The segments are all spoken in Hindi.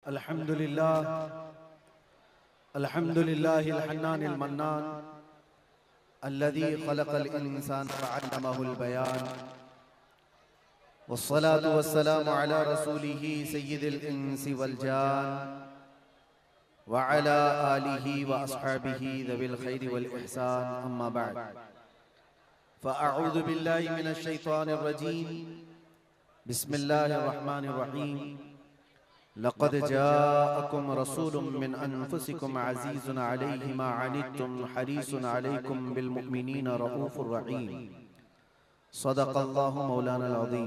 अल्हम्दुलिल्लाह अल्हम्दुलिल्लाहिल हन्नानिल मन्नान अल्लज़ी खलक़ल इंसान वअल्लमहुल बयान वस्सलातु वस्सलामु अला रसूलिही सय्यिदिल इंसी वल जान व अला आलिही व अस्हाबिही ज़विल खैरि वल इहसान अम्मा बअद फ़अऊज़ु बिल्लाहि मिनश शैतानिर रजीम बिस्मिल्लाहिर रहमानिर रहीम लक़द जाअकुम रसूलुम मिन अनफुसिकुम अज़ीज़ुन अलैहि मा अनित्तुम हरीसुन अलैकुम बिल मुमिनीना रऊफ़ुर रहीम सदक़ल्लाहु मौलाना अज़ीम।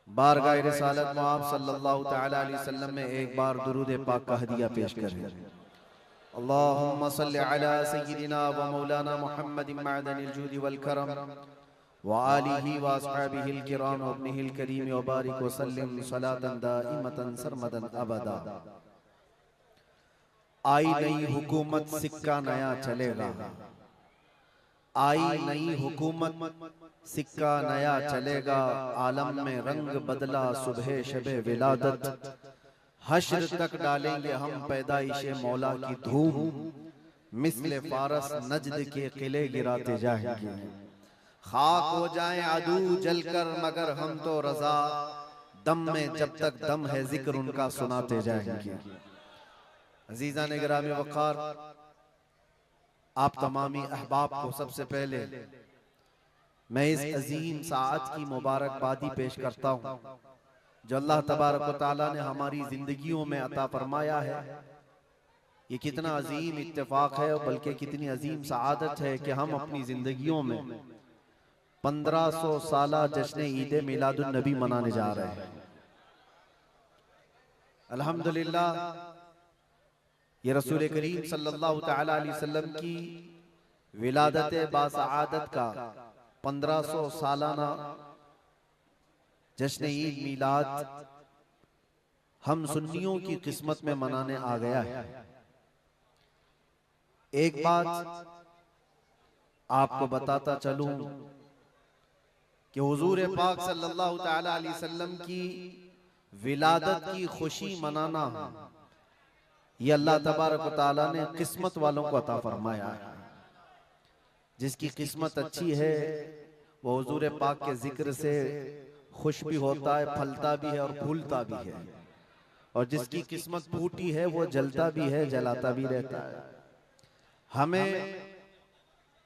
बारगाह रिसालत में आप सल्लल्लाहु तआला अलैहि वसल्लम में एक बार दुरूद पाक का हदिया पेश करें। अल्लाहुम्मा सल्लि अला सय्यिदिना व मौलाना मुहम्मदिन मअदनिल जूदि वल करम व आलिही व अस्हाबिहिल किराम व इब्निहिल करीम व बारिक व सल्लिम सलातन दाइमतन सरमदन अबदा। आई नई हुकूमत सिक्का नया चलेगा, आई नई हुकूमत सिक्का नया चलेगा, आलम में रंग बदला सुबह शबे विलादत, हश्र तक डालेंगे हम पैदाइशे मौला की धूम, मिस्ले फारस नजद के किले गिराते जाएंगे, खाक हो जाएं अदू जलकर मगर हम तो रजा, दम में जब तक दम है जिक्र उनका सुनाते जाएंगे। अजीजा ने गिरामी वक़ार, आप तमामी अहबाब को सबसे पहले मैं इस अजीम साअत की मुबारकबादी पेश करता हूँ जो अल्लाह तबारक व तआला ने हमारी जिंदगियों में अता फरमाया है। ये कितना अजीम इत्तेफाक है और बल्कि कितनी अजीम सआदत है कि हम अपनी जिंदगियों में 1500 साला जश्न ईद मिलादुन नबी मनाने जा रहे हैं। अल्हम्दुलिल्लाह, ये रसूल करीम सल्लल्लाहु तआला अलैहि वसल्लम की विलादत बासआदत का 1500 सालाना जश्न ईद मिलाद हम सुन्नियों की किस्मत में मनाने आ गया है। एक बात आपको बताता चलूं कि हुजूर पाक सल्लल्लाहु तआला अलैहि वसल्लम की विलादत की खुशी मनाना ये अल्लाह तबारक व तआला ने किस्मत वालों को अता फरमाया है। जिसकी किस्मत अच्छी है वो हुजूर पाक के जिक्र से खुश भी होता है, फलता भी है और फूलता भी है, और जिसकी किस्मत फूटी है वो जलता भी है, जलाता भी रहता है। हमें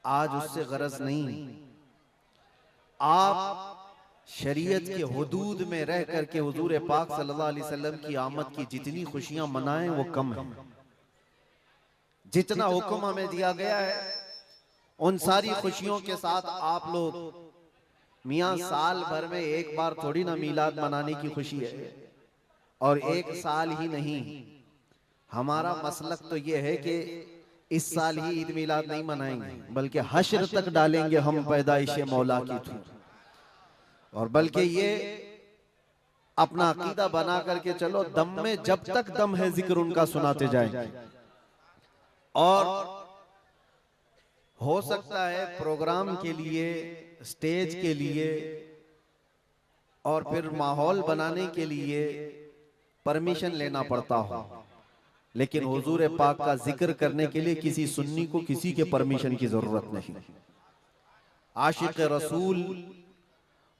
आज उससे गरज नहीं, आप शरीयत के हुदूद में रह करके हुजूर पाक सल्लल्लाहु अलैहि वसल्लम की आमद की जितनी खुशियां मनाएं वो कम है। जितना हुक्म हमें दिया गया है उन सारी खुशियों के साथ आप लोग मियां साल भर में एक बार थोड़ी ना मीलाद मनाने की खुशी है, और एक साल ही नहीं, हमारा मसलक तो ये है कि इस साल ही ईद मिलाद नहीं मनाएंगे बल्कि हश्र तक डालेंगे हम पैदाइशे मौला की धूम, और बल्कि ये अपना अकीदा बना करके चलो दम में जब तक दम है जिक्र उनका सुनाते जाएंगे। और हो सकता है प्रोग्राम के लिए, स्टेज के लिए और फिर माहौल बनाने के लिए परमिशन लेना पड़ता हो, लेकिन हुजूर पाक का जिक्र करने के लिए किसी सुन्नी को किसी के परमिशन की जरूरत नहीं। आशिक रसूल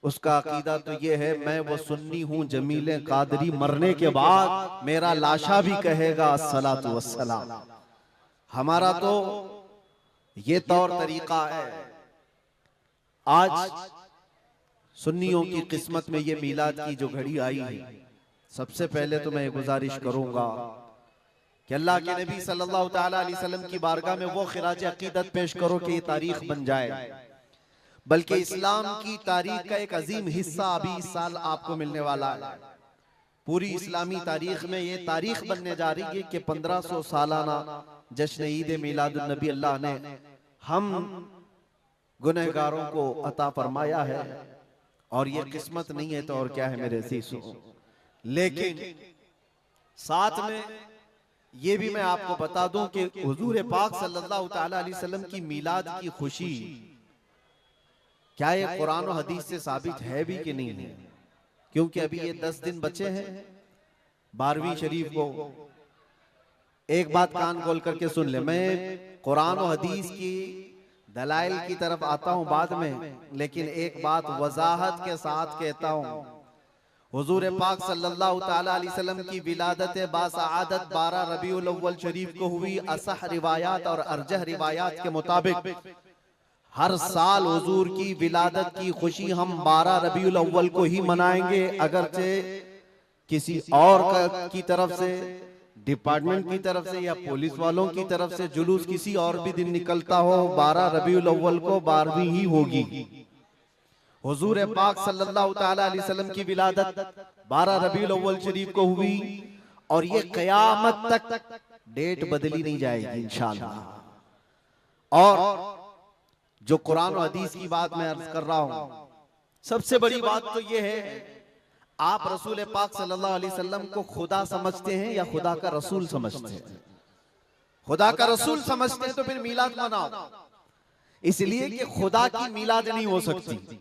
उसका अकीदा तो ये है, मैं वो सुन्नी हूं जमीले कादरी, मरने के बाद मेरा लाशा भी कहेगा अस्सलातु वस्सलाम। हमारा तो ये तौर तरीका है। आज सुन्नियों की किस्मत में ये मीलाद की जो घड़ी आई है, सबसे पहले तो मैं गुजारिश करूंगा कि अल्लाह के नबी सल्लल्लाहु तआला अलैहि वसल्लम की बारगाह में वो खिराज अकीदत पेश करो कि ये तारीख बन जाए, बल्कि इस्लाम की तारीख का एक अजीम हिस्सा अभी इस साल आपको मिलने वाला है। पूरी इस्लामी तारीख में ये तारीख बनने जा रही है कि 1500 सालाना जश्न ईद मिलादुन नबी अल्लाह ने हम गुनहगारों को अता फरमाया है, और ये किस्मत नहीं है तो और क्या है मेरे अज़ीज़ों। लेकिन साथ में ये भी मैं आपको बता दूं कि हुजूर पाक सल्लल्लाहु तआला अलैहि वसल्लम की मीलाद की खुशी क्या ये कुरान और हदीस से साबित है भी कि नहीं है, क्योंकि अभी ये 10 दिन बचे हैं, 12वीं शरीफ को एक बात कान खोल करके सुन ले। मैं कुरान और हदीस की दलाइल की तरफ आता हूं बाद में, लेकिन एक बात वजाहत के साथ कहता हूं। हुजूर पाक सल्लल्लाहु ताला अलैहि वसल्लम की विलादत बासआदत 12 रबीउल अव्वल शरीफ को हुई। असह रिवायात और अरजह रिवायात के मुताबिक हर साल हुजूर की विलादत की खुशी हम 12 रबीउल अव्वल को ही मनाएंगे, अगरचे किसी और की तरफ से, डिपार्टमेंट की तरफ से या पुलिस वालों की तरफ से जुलूस किसी और भी दिन निकलता हो, 12 रबीउल अव्वल को 12वीं ही होगी। हुजूर पाक सल्लल्लाहु ताला अलैहि वसल्लम की विलादत 12 रबीउल अव्वल शरीफ को हुई और ये कयामत तक डेट बदली नहीं जाएगी इंशाअल्लाह। और जो कुरान और हदीस की बात मैं अर्ज कर रहा हूं, सबसे बड़ी बात तो ये है, आप रसूल पाक सल्लल्लाहु अलैहि वसल्लम को खुदा समझते हैं या खुदा का रसूल समझते हैं? खुदा का रसूल समझते हैं तो फिर मिलाद मनाओ, इसलिए कि खुदा की मिलाद नहीं हो सकती,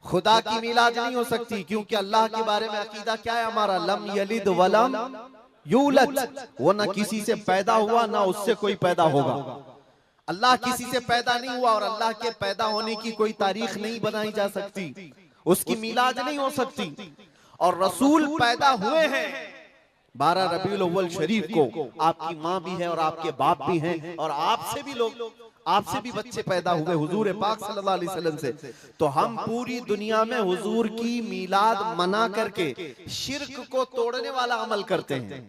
खुदा की मिलाद नहीं हो सकती, क्योंकि अल्लाह के बारे में अकीदा क्या है हमारा? लम यलिद वलम यूलद, वो ना किसी से पैदा हुआ ना उससे कोई पैदा होगा। अल्लाह किसी से पैदा नहीं हुआ और अल्लाह के पैदा होने की कोई तारीख नहीं बनाई जा सकती, उसकी मिलाद नहीं हो सकती। और रसूल पैदा हुए हैं 12 रबीउल अव्वल शरीफ को। आपकी माँ भी है और आपके बाप भी हैं और आपसे भी लोग, आपसे भी बच्चे पैदा हुए हुजूर पाक सल्लल्लाहु अलैहि वसल्लम से। तो हम पूरी दुनिया में हुजूर की मिलाद मना करके शिर्क को तोड़ने वाला अमल करते हैं,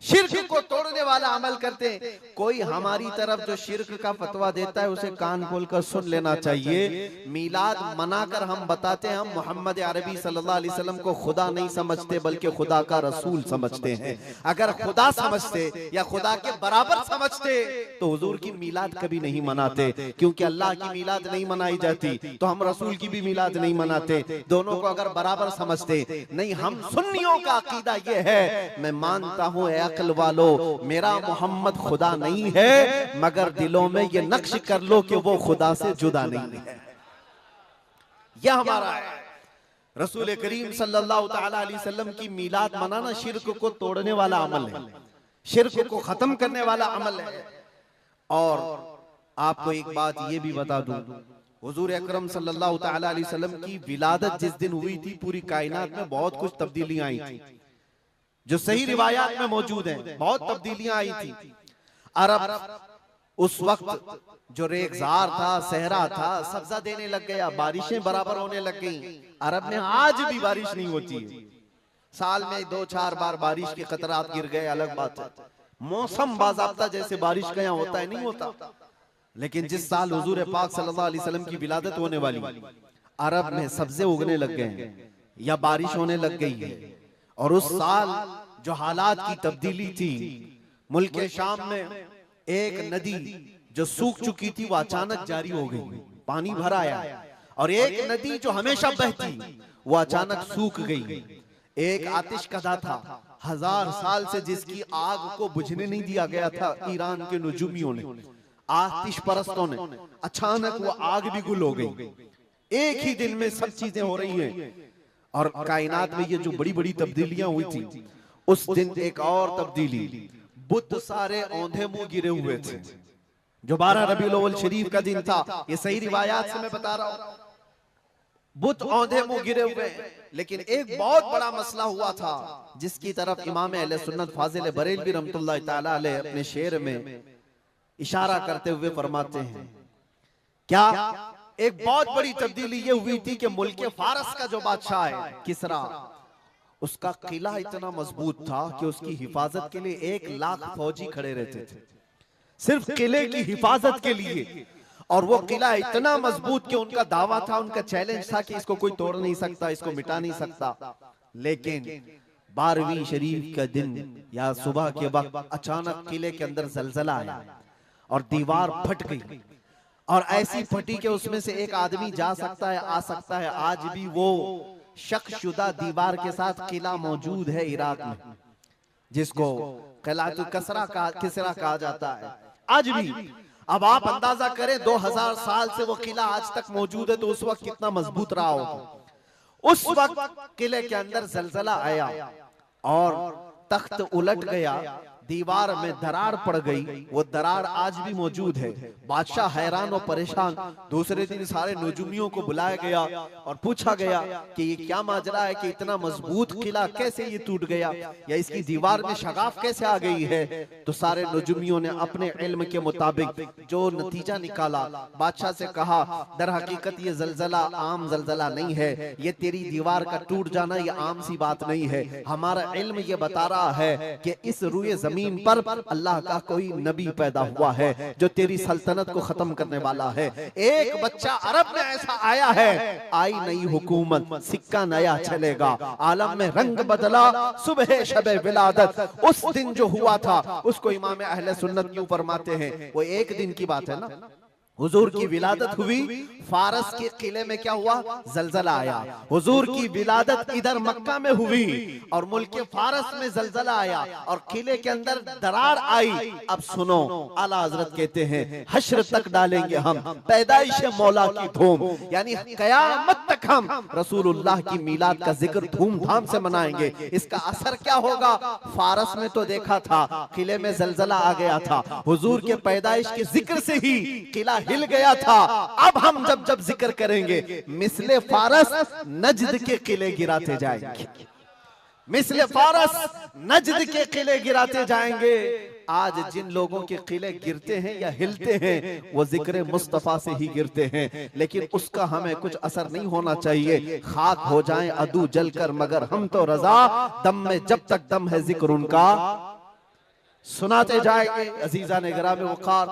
शिर्क को तोड़ने वाला अमल करते हैं। कोई हमारी तरफ जो शिर्क का फतवा देता है उसे कान खोलकर सुन लेना चाहिए। मिलाद मनाकर हम बताते हैं हम मोहम्मद अरबी सल्लल्लाहु अलैहि वसल्लम को खुदा नहीं समझते बल्कि खुदा का रसूल समझते हैं। अगर खुदा समझते या खुदा के बराबर समझते तो हुजूर की मिलाद कभी नहीं मनाते, क्योंकि अल्लाह की मिलाद नहीं मनाई जाती तो हम रसूल की भी मिलाद नहीं मनाते। दोनों को अगर बराबर समझते नहीं, हम सुन्नियों का अकीदा यह है, मैं मानता हूं अक्ल वालो मेरा मोहम्मद खुदा नहीं है, मगर दिलों में ये नक्श कर लो कि वो खुदा से जुदा नहीं है। यह हमारा है। रसूल करीम सल्लल्लाहु ताला अलैहि वसल्लम की मिलाद मनाना शिर्क को तोड़ने वाला अमल है, शिर्क को खत्म करने वाला अमल है। और आपको एक बात ये भी बता दूं, हुजूर अकरम सल्लल्लाहु ताला अलैहि वसल्लम की विलादत जिस दिन हुई थी पूरी कायनात में बहुत कुछ तब्दीलियां आई थी, जो सही रिवायात में मौजूद हैं। बहुत तब्दीलियां आई थी। अरब उस वक्त जो रेगजार था, सहरा था, सब्जा देने लग गया, बारिशें बराबर होने लग गई। अरब में आज भी बारिश नहीं होती है, साल में 2-4 बार बारिश के खतरात गिर गए, अलग बात है। मौसम बाज़ाब्ता जैसे बारिश का यहाँ होता है नहीं होता। लेकिन जिस साल हुजूर पाक सल्लल्लाहु अलैहि वसल्लम की विलादत होने वाली, अरब में सब्जे उगने लग गए या बारिश होने लग गई है। और उस साल जो हालात की तब्दीली थी, मुल्क शाम में एक नदी जो सूख चुकी थी वो अचानक जारी हो गई, पानी भर आया। और एक नदी जो हमेशा बहती वो अचानक सूख गई। एक आतिशकदा था 1000 साल से जिसकी आग को बुझने नहीं दिया गया था ईरान के नुजूमियों ने, आतिश परस्तों ने, अचानक वो आग भी गुल हो गई। एक ही दिन में सब चीजें हो रही हैं। और कायनात में ये जो बड़ी बड़ी तब्दीलियां हुई थी, उस दिन एक और तब्दीली, बुत सारे औंधे मुंह गिरे हुए थे। जो 12 रबीउल अव्वल शरीफ का दिन था, ये सही रिवायात से मैं बता रहा हूं, बुत औंधे मुंह गिरे हुए। लेकिन एक बहुत बड़ा मसला हुआ था जिसकी तरफ इमाम अहले सुन्नत फाजिल बरेलवी रहमतुल्लाह ताला अलैह अपने शेर में इशारा करते हुए फरमाते हैं, क्या एक बहुत बड़ी तब्दीली ये हुई थी कि मुल्क फारस का जो बादशाह है किसरा, उसका किला इतना मजबूत था कि उसकी हिफाजत के लिए 1 लाख फौजी खड़े रहते थे, सिर्फ किले की हिफाजत के लिए। और वो किला इतना मजबूत कि उनका दावा था, उनका चैलेंज था कि इसको कोई तोड़ नहीं सकता, इसको मिटा नहीं सकता। लेकिन 12वीं शरीफ का दिन या सुबह के वक्त अचानक किले के अंदर जलजला आया और दीवार फट गई। और ऐसी फटी कि उसमें से एक आदमी जा सकता है, आ सकता है। आज भी वो शकशुदा दीवार के साथ किला मौजूद है इराक में, जिसको किलातुल किसरा कहा जाता है आज भी। अब आप अंदाजा करें 2000 साल से वो किला आज तक मौजूद है, तो उस वक्त कितना मजबूत रहा होगा। उस वक्त किले के अंदर जलजला आया, और तख्त उलट गया, दीवार में दरार पड़ गई, वो दरार आज भी मौजूद है। बादशाह हैरान और परेशान। दूसरे दिन सारे नजूमियों को बुलाया गया और पूछा गया कि ये क्या माजरा है कि इतना मजबूत किला कैसे ये टूट गया, या इसकी दीवार में शगाफ कैसे आ गई है। तो सारे नजूमियों ने अपने इल्म के मुताबिक जो नतीजा निकाला, बादशाह से कहा दर हकीकत ये जलजला आम जलजला नहीं है, ये तेरी दीवार का टूट जाना ये आम सी बात नहीं है। हमारा इल्म ये बता रहा है कि इस रुए जमीन पर अल्लाह का कोई नबी पैदा हुआ है जो तेरी सल्तनत को खत्म करने वाला है। एक बच्चा अरब में ऐसा आया है, आई नई हुकूमत, सिक्का नया चलेगा, आलम में रंग बदला, सुबह शबे विलादत। उस दिन जो हुआ था उसको इमाम अहले सुन्नत क्यों फरमाते हैं, वो एक दिन की बात है ना। हुजूर की विलादत हुई, फारस के किले में क्या हुआ, जलजला आया। हुजूर की विलादत इधर मक्का में हुई और मुल्क फारस में जलजला आया और किले के अंदर दरार आई। अब सुनो, आला हजरत कहते हैं हश्र तक डालेंगे हम पैदाइश मौला की धूम, यानी कयामत तक हम रसूलुल्लाह की मिलाद का जिक्र धूमधाम से मनाएंगे। इसका असर क्या होगा, फारस में तो देखा था किले में जलजला आ गया था, हुजूर के पैदाइश के जिक्र से ही किला हिल गया था। अब हम जब जब जिक्र करेंगे मिसले फारस नजद के किले गिराते जाएंगे, मिसले फारस नजद के किले गिराते जाएंगे। आज जिन लोगों के किले गिरते हैं या हिलते हैं वो जिक्र मुस्तफा से ही गिरते हैं, लेकिन उसका हमें कुछ असर नहीं होना चाहिए। खाक हो जाएं अदू जलकर मगर हम तो रजा, दम में जब तक दम है जिक्र उनका सुनाते जाएंगे। अजीजा ने गिरामे वक़ार,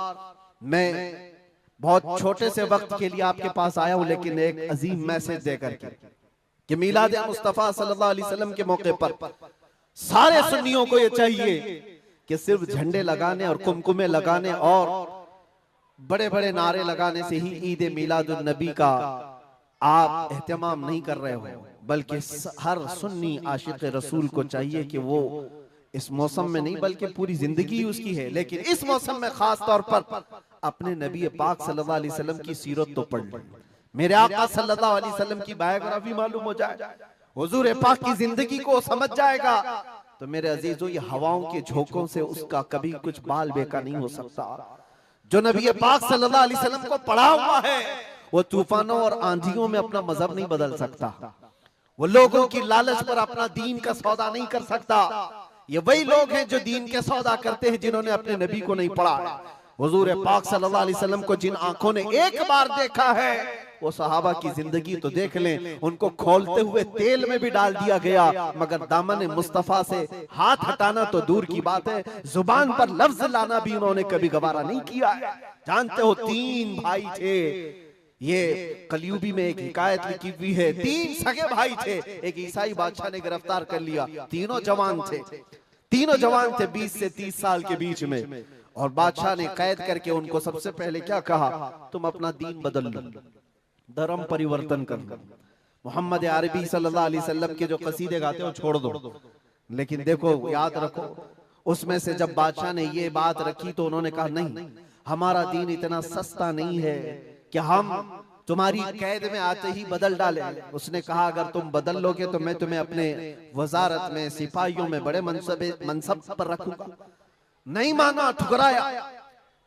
मैं बहुत छोटे से वक्त के लिए आपके पास आया हूं, लेकिन एक अजीम मैसेज देकर के कि मिलाद मुस्तफा सल्लल्लाहु अलैहि वसल्लम के मौके पर सारे सुन्नियों को ये चाहिए कि सिर्फ झंडे लगाने और कुमकुमे लगाने और बड़े बड़े नारे लगाने से ही ईद मिलादुन नबी का आप एहतमाम नहीं कर रहे हो, बल्कि हर सुन्नी आशिक रसूल को चाहिए कि वो इस मौसम में नहीं बल्कि पूरी जिंदगी उसकी है, लेकिन इस मौसम में खास तौर पर अपने नबी पाक सल्लल्लाहु अलैहि वसल्लम की सीरत तो पढ़ ले, मेरे आका सल्लल्लाहु अलैहि वसल्लम की बायोग्राफी मालूम हो जाए, हुजूर पाक की जिंदगी को समझ जाएगा। तो मेरे अजीजों, ये हवाओं के झोंकों से उसका कभी कुछ बाल बेका नहीं हो सकता। जो नबी पाक सल्लल्लाहु अलैहि वसल्लम को पढ़ा हुआ है वो तूफानों और आंधियों में अपना मजहब नहीं बदल सकता, वो लोगों की लालच पर अपना दीन का सौदा नहीं कर सकता। ये वही लोग हैं जो दीन के सौदा करते हैं जिन्होंने अपने नबी को नहीं पढ़ा। हुजूर पाक सल्लल्लाहु अलैहि वसल्लम को जिन आंखों ने एक बार देखा है वो सहाबा की जिंदगी तो देख लें, उनको खोलते हुए तेल में भी डाल दिया गया, मगर दामन मुस्तफा से हाथ हटाना तो दूर की बात है, जुबान पर लफ्ज लाना भी उन्होंने कभी गवारा नहीं किया। जानते हो, 3 भाई थे, ये कलयुगी में एक हिकायत लिखी हुई है, 3 सगे भाई थे, एक ईसाई बादशाह ने गिरफ्तार कर लिया, तीनों जवान थे, 20 से 30 साल के बीच में, और बादशाह ने कैद करके उनको सबसे पहले क्या कहा, तुम अपना दीन बदल लो, धर्म परिवर्तन कर लो, मोहम्मद अरबी सल्लल्लाहु अलैहि वसल्लम के जो कसीदे गाते हो छोड़ दो। लेकिन देखो, याद रखो, उसमें से जब बादशाह ने ये बात रखी तो उन्होंने कहा नहीं, हमारा दीन इतना सस्ता नहीं है कि हम तुम्हारी कैद में आते ही बदल डाले। उसने कहा अगर तुम बदल लोगे तो मैं तुम्हें अपने वजारत में, सिपाहियों में बड़े मनसब पर रखूंगा। नहीं माना, ठुकराया।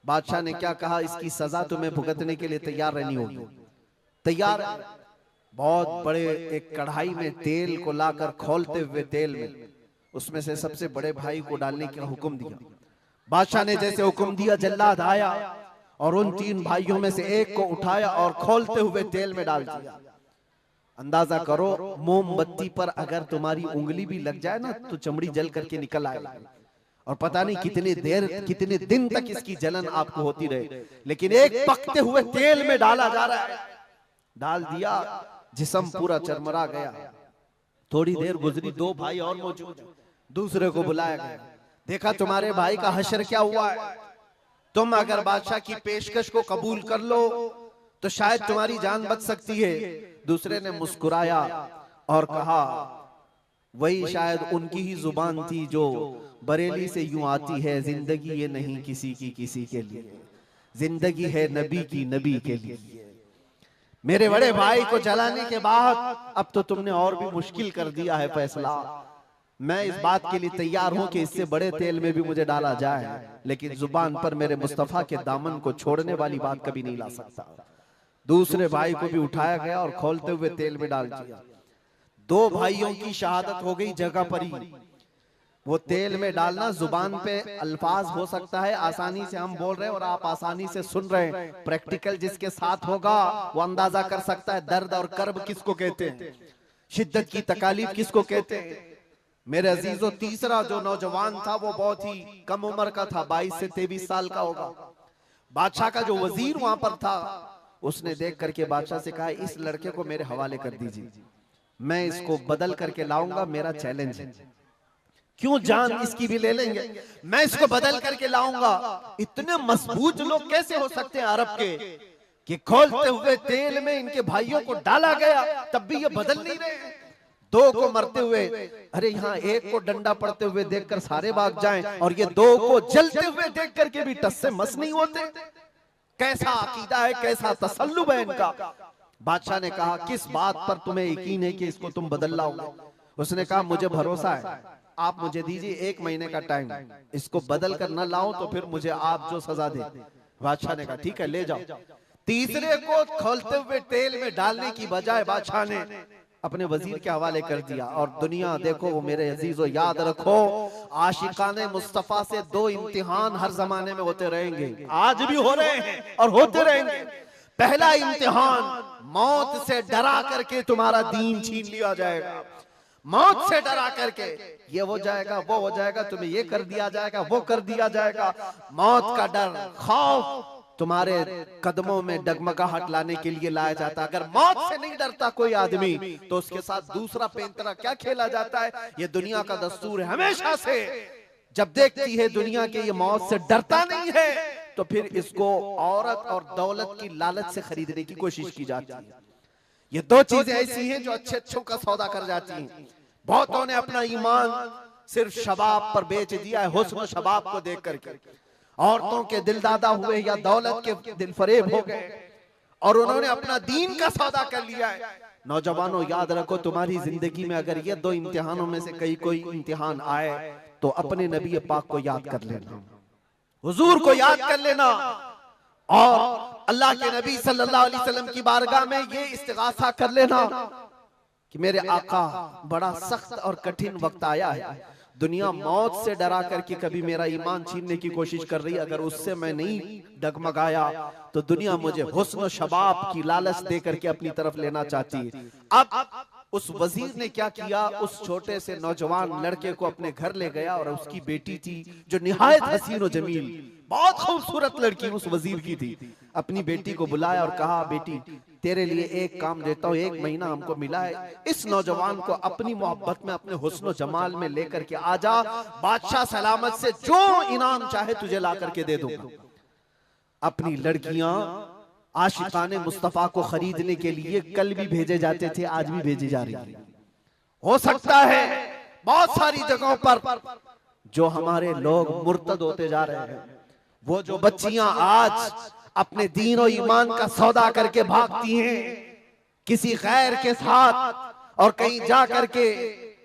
बादशाह ने क्या कहा, इसकी सजा तुम्हें भुगतने के लिए तैयार रहनी होगी। तैयार। बहुत बड़े एक कढ़ाई में तेल को लाकर खोलते हुए तेल में उसमें से सबसे बड़े भाई को डालने का हुक्म दिया। बादशाह ने जैसे हुक्म दिया, जल्लाद आया और उन 3 भाइयों में से एक को उठाया और खोलते हुए तेल में डाल दिया। अंदाजा करो, मोमबत्ती पर अगर तुम्हारी उंगली भी लग जाए ना तो चमड़ी जल करके निकल आएगी, और पता नहीं कितने दिन तक इसकी जलन आपको होती रहे। लेकिन एक पकते हुए तेल में डाला जा रहा है, डाल दिया, जिस्म पूरा चरमरा गया। थोड़ी देर गुजरी, 2 भाई और मौजूद, दूसरे को बुलाया गया, देखा तुम्हारे भाई का हश्र क्या हुआ है, तुम अगर बादशाह की पेशकश को कबूल कर लो तो शायद तुम्हारी जान बच सकती है। दूसरे ने मुस्कुराया और कहा वही शायद उनकी ही जुबान थी जो बरेली से यूं आती है, जिंदगी ये नहीं किसी की किसी के लिए, जिंदगी है नबी की नबी के लिए। मेरे बड़े भाई को जलाने के बाद अब तो तुमने और भी मुश्किल कर दिया है फैसला। मैं इस बात के लिए तैयार हूं कि इससे बड़े तेल में भी मुझे डाला जाए, लेकिन जुबान पर मेरे मुस्तफा के दामन को छोड़ने वाली बात कभी नहीं ला सकता। दूसरे भाई को भी उठाया गया और खोलते हुए तेल में डाल दिया। दो भाइयों की शहादत हो गई जगह पर ही। वो तेल में डालना जुबान पे अल्फाज हो सकता है, आसानी से हम बोल रहे हैं और आप आसानी से सुन रहे हैं। प्रैक्टिकल जिसके साथ होगा वो अंदाजा कर सकता है दर्द और कर्ब किसको कहते हैं, शिद्दत की तकालीफ किसको कहते हैं। मेरे अजीजों, तीसरा जो नौजवान था वो बहुत ही कम उम्र का था, 22 से 23 साल का होगा। बादशाह का जो वजीर वहां पर था, उसने देख करके बादशाह से कहा, इस लड़के को मेरे हवाले कर दीजिए, मैं इसको बदल करके लाऊंगा, मेरा चैलेंज है। क्यों, जान इसकी भी ले लेंगे, मैं इसको बदल करके लाऊंगा। इतने मजबूत लोग कैसे हो सकते हैं अरब के कि खोलते हुए तेल में इनके भाइयों को डाला गया, तब भी ये बदल नहीं रहे। दो को मरते हुए, अरे यहाँ एक को डंडा पड़ते हुए देखकर सारे भाग जाएं, और ये दो को जलते हुए देख करके भी टस से मस नहीं होते। कैसा अकीदा है, कैसा तसल्लुब है इनका। बादशाह ने कहा, किस बात पर तुम्हें यकीन है कि इसको तुम बदल लाओगे? उसने कहा, मुझे भरोसा है, आप मुझे दीजिए 1 महीने का टाइम, इसको बदल कर न लाऊं तो फिर मुझे आप जो सजा दे। बादशाह ने कहा, ठीक है, ले जाओ। तीसरे को खोलते हुए तेल में डालने की बजाय बादशाह ने अपने वजीर के हवाले कर दिया। और दुनिया देखो, वो मेरे अजीजों याद रखो, आशिकाने मुस्तफा से 2 इम्तिहान हर जमाने में होते रहेंगे, आज भी हो रहे हैं और होते रहेंगे। पहला इम्तिहान, मौत से डरा करके तुम्हारा दीन छीन लिया जाएगा, मौत से डरा करके ये हो जाएगा, वो हो जाएगा, तुम्हें ये कर दिया जाएगा, वो कर दिया जाएगा। मौत का डर, खौफ तुम्हारे कदमों में डगमगाहट लाने के लिए लाया जाता। अगर मौत से नहीं डरता कोई आदमी, तो उसके साथ दूसरा पेंतरा क्या खेला जाता है। ये दुनिया का दस्तूर है, हमेशा से जब देखती है दुनिया के ये मौत से डरता नहीं है, तो फिर इसको औरत और दौलत की लालच से खरीदने की कोशिश की जाती है। ये 2 चीजें ऐसी हैं जो अच्छे अच्छों का सौदा कर जाती हैं। बहुतों ने अपना ईमान सिर्फ शबाब पर बेच दिया है, हुस्न शबाब को देख करके। औरतों के दिल दादा हुए या दौलत के दिल फरेब हो गए, और उन्होंने अपना दीन का सौदा कर लिया है। नौजवानों, याद रखो, तुम्हारी जिंदगी में अगर ये 2 इम्तिहानों में से कोई इम्तिहान आए, तो अपने नबी पाक को याद कर लेना, हुजूर को याद कर लेना, और अल्लाह के नबी सल्लल्लाहु अलैहि वसल्लम की बारगाह में ये इस्तिगासा कर लेना कि मेरे आका, बड़ा सख्त और कठिन वक्त आया है, दुनिया मौत से डरा करके कभी मेरा ईमान छीनने की कोशिश कर रही है, अगर उससे मैं नहीं डगमगाया तो दुनिया मुझे हुस्न शबाब की लालच दे करके अपनी तरफ लेना चाहती है। अब उस वजीर ने क्या किया, उस छोटे से नौजवान लड़के को अपने घर ले गया, और उसकी बेटी थी जो निहायत हसीन और जमील, बहुत खूबसूरत लड़की उस वजीर की थी। अपनी बेटी को बुलाया और कहा, बेटी तेरे लिए एक काम देता हूँ, 1 महीना हमको मिला है, इस नौजवान को अपनी मोहब्बत में, अपने हुस्न जमाल में लेकर के आजा, बादशाह सलामत से जो इनाम चाहे तुझे ला करके दे दूंगा। अपनी लड़कियां आशिकाने मुस्तफा को खरीदने के लिए कल भी भेजे जाते थे, आज भी भेजी जा रही है। हो सकता है बहुत सारी जगहों पर जो हमारे लोग मुर्तद होते जा रहे हैं, वो जो बच्चियां आज अपने दीन और ईमान का सौदा करके भागती हैं किसी गैर के साथ, और कहीं जा करके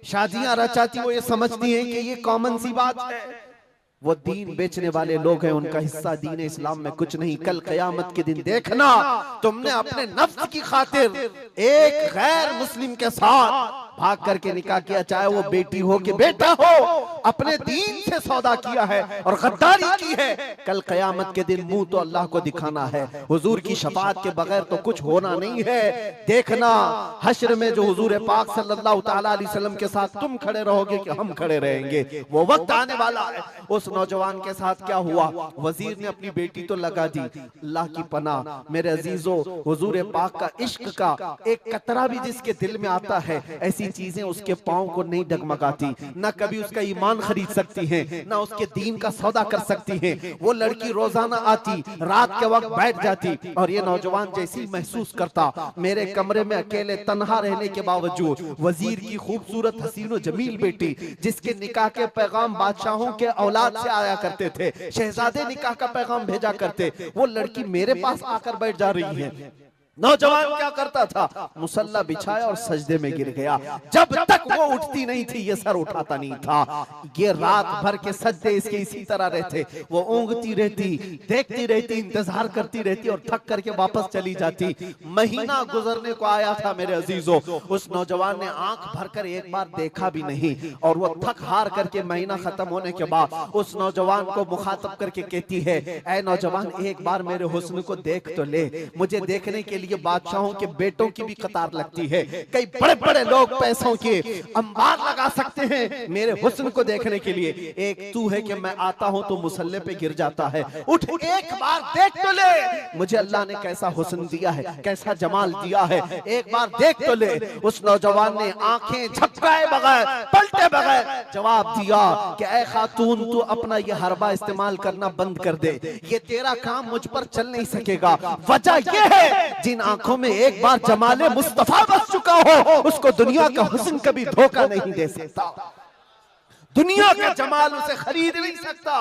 शादियां रचाती, वो ये समझती हैं कि ये कॉमन सी बात है। वो दीन बेचने वाले लोग हैं, उनका हिस्सा दीन इस्लाम में कुछ नहीं। कल कयामत के दिन देखना, तुमने अपने नफ्स की खातिर एक गैर मुस्लिम के साथ भाग करके निकाह किया, चाहे वो बेटी हो कि बेटा हो, अपने दीन से सौदा किया है और गद्दारी की है। कल कयामत के दिन मुंह तो अल्लाह को दिखाना है, हुजूर की शफाअत के बगैर तो कुछ होना नहीं है। देखना हश्र में जो हुजूर पाक सल्लल्लाहु ताला अलैहि वसल्लम के साथ तुम खड़े रहोगे कि हम खड़े रहेंगे, वो वक्त आने वाला है। उस नौजवान के साथ क्या हुआ, वजीर ने अपनी बेटी तो लगा दी, अल्लाह की पनाह मेरे अजीजों, हुजूर पाक का इश्क का एक कतरा भी जिसके दिल में आता है, ऐसी चीजें उसके पांव को नहीं डगमगाती, ना कभी उसका ईमान खरीद सकती हैं, ना उसके दीन का सौदा कर सकती हैं। वो लड़की रोजाना आती, रात के वक्त बैठ जाती, और ये नौजवान जैसी महसूस करता, मेरे कमरे में अकेले तन्हा रहने के बावजूद वजीर की खूबसूरत हसीन और जमील बेटी, जिसके निकाह के पैगाम बादशाहों के औलाद से आया करते थे, शहजादे निकाह का पैगाम भेजा करते, वो लड़की मेरे पास आकर बैठ जा रही है। नौजवान क्या करता था, मुसल्ला बिछाया और सजदे में गिर गया। जब तक वो उठती नहीं थी ये सर उठाता नहीं था। ये रात भर के सजदे इसके इसी तरह रहते। वो ऊँगती रहती, देखती रहती, इंतजार करती रहती और थक करके वापस चली जाती। महीना गुजरने को आया था मेरे अजीजों, उस नौजवान ने आंख भरकर एक बार देखा भी नहीं। और वो थक हार करके महीना खत्म होने के बाद उस नौजवान को मुखातब करके कहती है, ऐ नौजवान एक बार मेरे हुस्न को देख तो ले। मुझे देखने के लिए बादशाहों के बेटों की भी कतार लगती है। कई बड़े बड़े लोग पैसों के अंबार लगा सकते हैं मेरे हुस्न को देखने के लिए। एक तू है कि मैं आता हूं तो मुसल्ले पे गिर जाता है। उठ एक बार देख तो ले, मुझे अल्लाह ने कैसा हुस्न दिया है, कैसा जमाल दिया है, एक बार देख तो ले। उस नौजवान ने आंखें झपकाए बगैर, पलटे बगैर जवाब दिया कि ऐ खातून तू अपना ये हरबा इस्तेमाल करना बंद कर दे, ये तेरा काम मुझ पर चल नहीं सकेगा। वजह यह है जिन आंखों में एक बार जमाले मुस्तफा बस चुका हो उसको दुनिया का हुस्न कभी धोखा नहीं दे सकता, दुनिया का जमाल उसे खरीद नहीं सकता।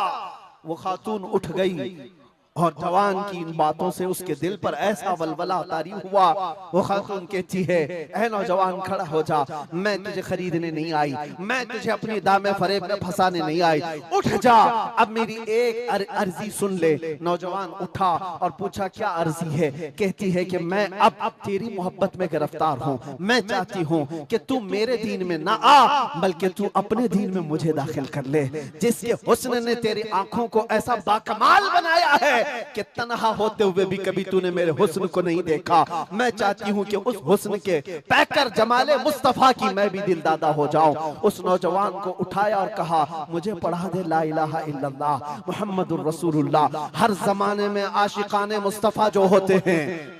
वो खातून उठ गई और जवान की इन बातों से उसके दिल पर ऐसा वलवला तारी हुआ। वो खातून कहती है, ऐ नौजवान खड़ा हो जा, मैं तुझे खरीदने नहीं आई, मैं तुझे अपनी दामे फरेब में फंसाने नहीं आई, उठ जा, अब मेरी एक अर्जी सुन ले। नौजवान उठा और पूछा क्या अर्जी है। कहती है कि मैं अब तेरी मोहब्बत में गिरफ्तार हूँ, मैं चाहती हूँ कि तू मेरे दीन में ना आ बल्कि तू अपने दीन में मुझे दाखिल कर ले। जिसके हुस्न ने तेरी आंखों को ऐसा बाकमाल बनाया है कि तन्हा होते हुए भी कभी तूने मेरे हुस्न को नहीं देखा। मैं चाहती हूँ कि उस हुस्न के पैकर जमाले मुस्तफा की मैं भी दिलदादा हो जाऊं। उस नौजवान को उठाया और कहा, मुझे पढ़ा दे ला इलाहा इल्लल्लाह मुहम्मदुर रसूलुल्लाह। हर जमाने में आशिकाने मुस्तफा जो होते हैं,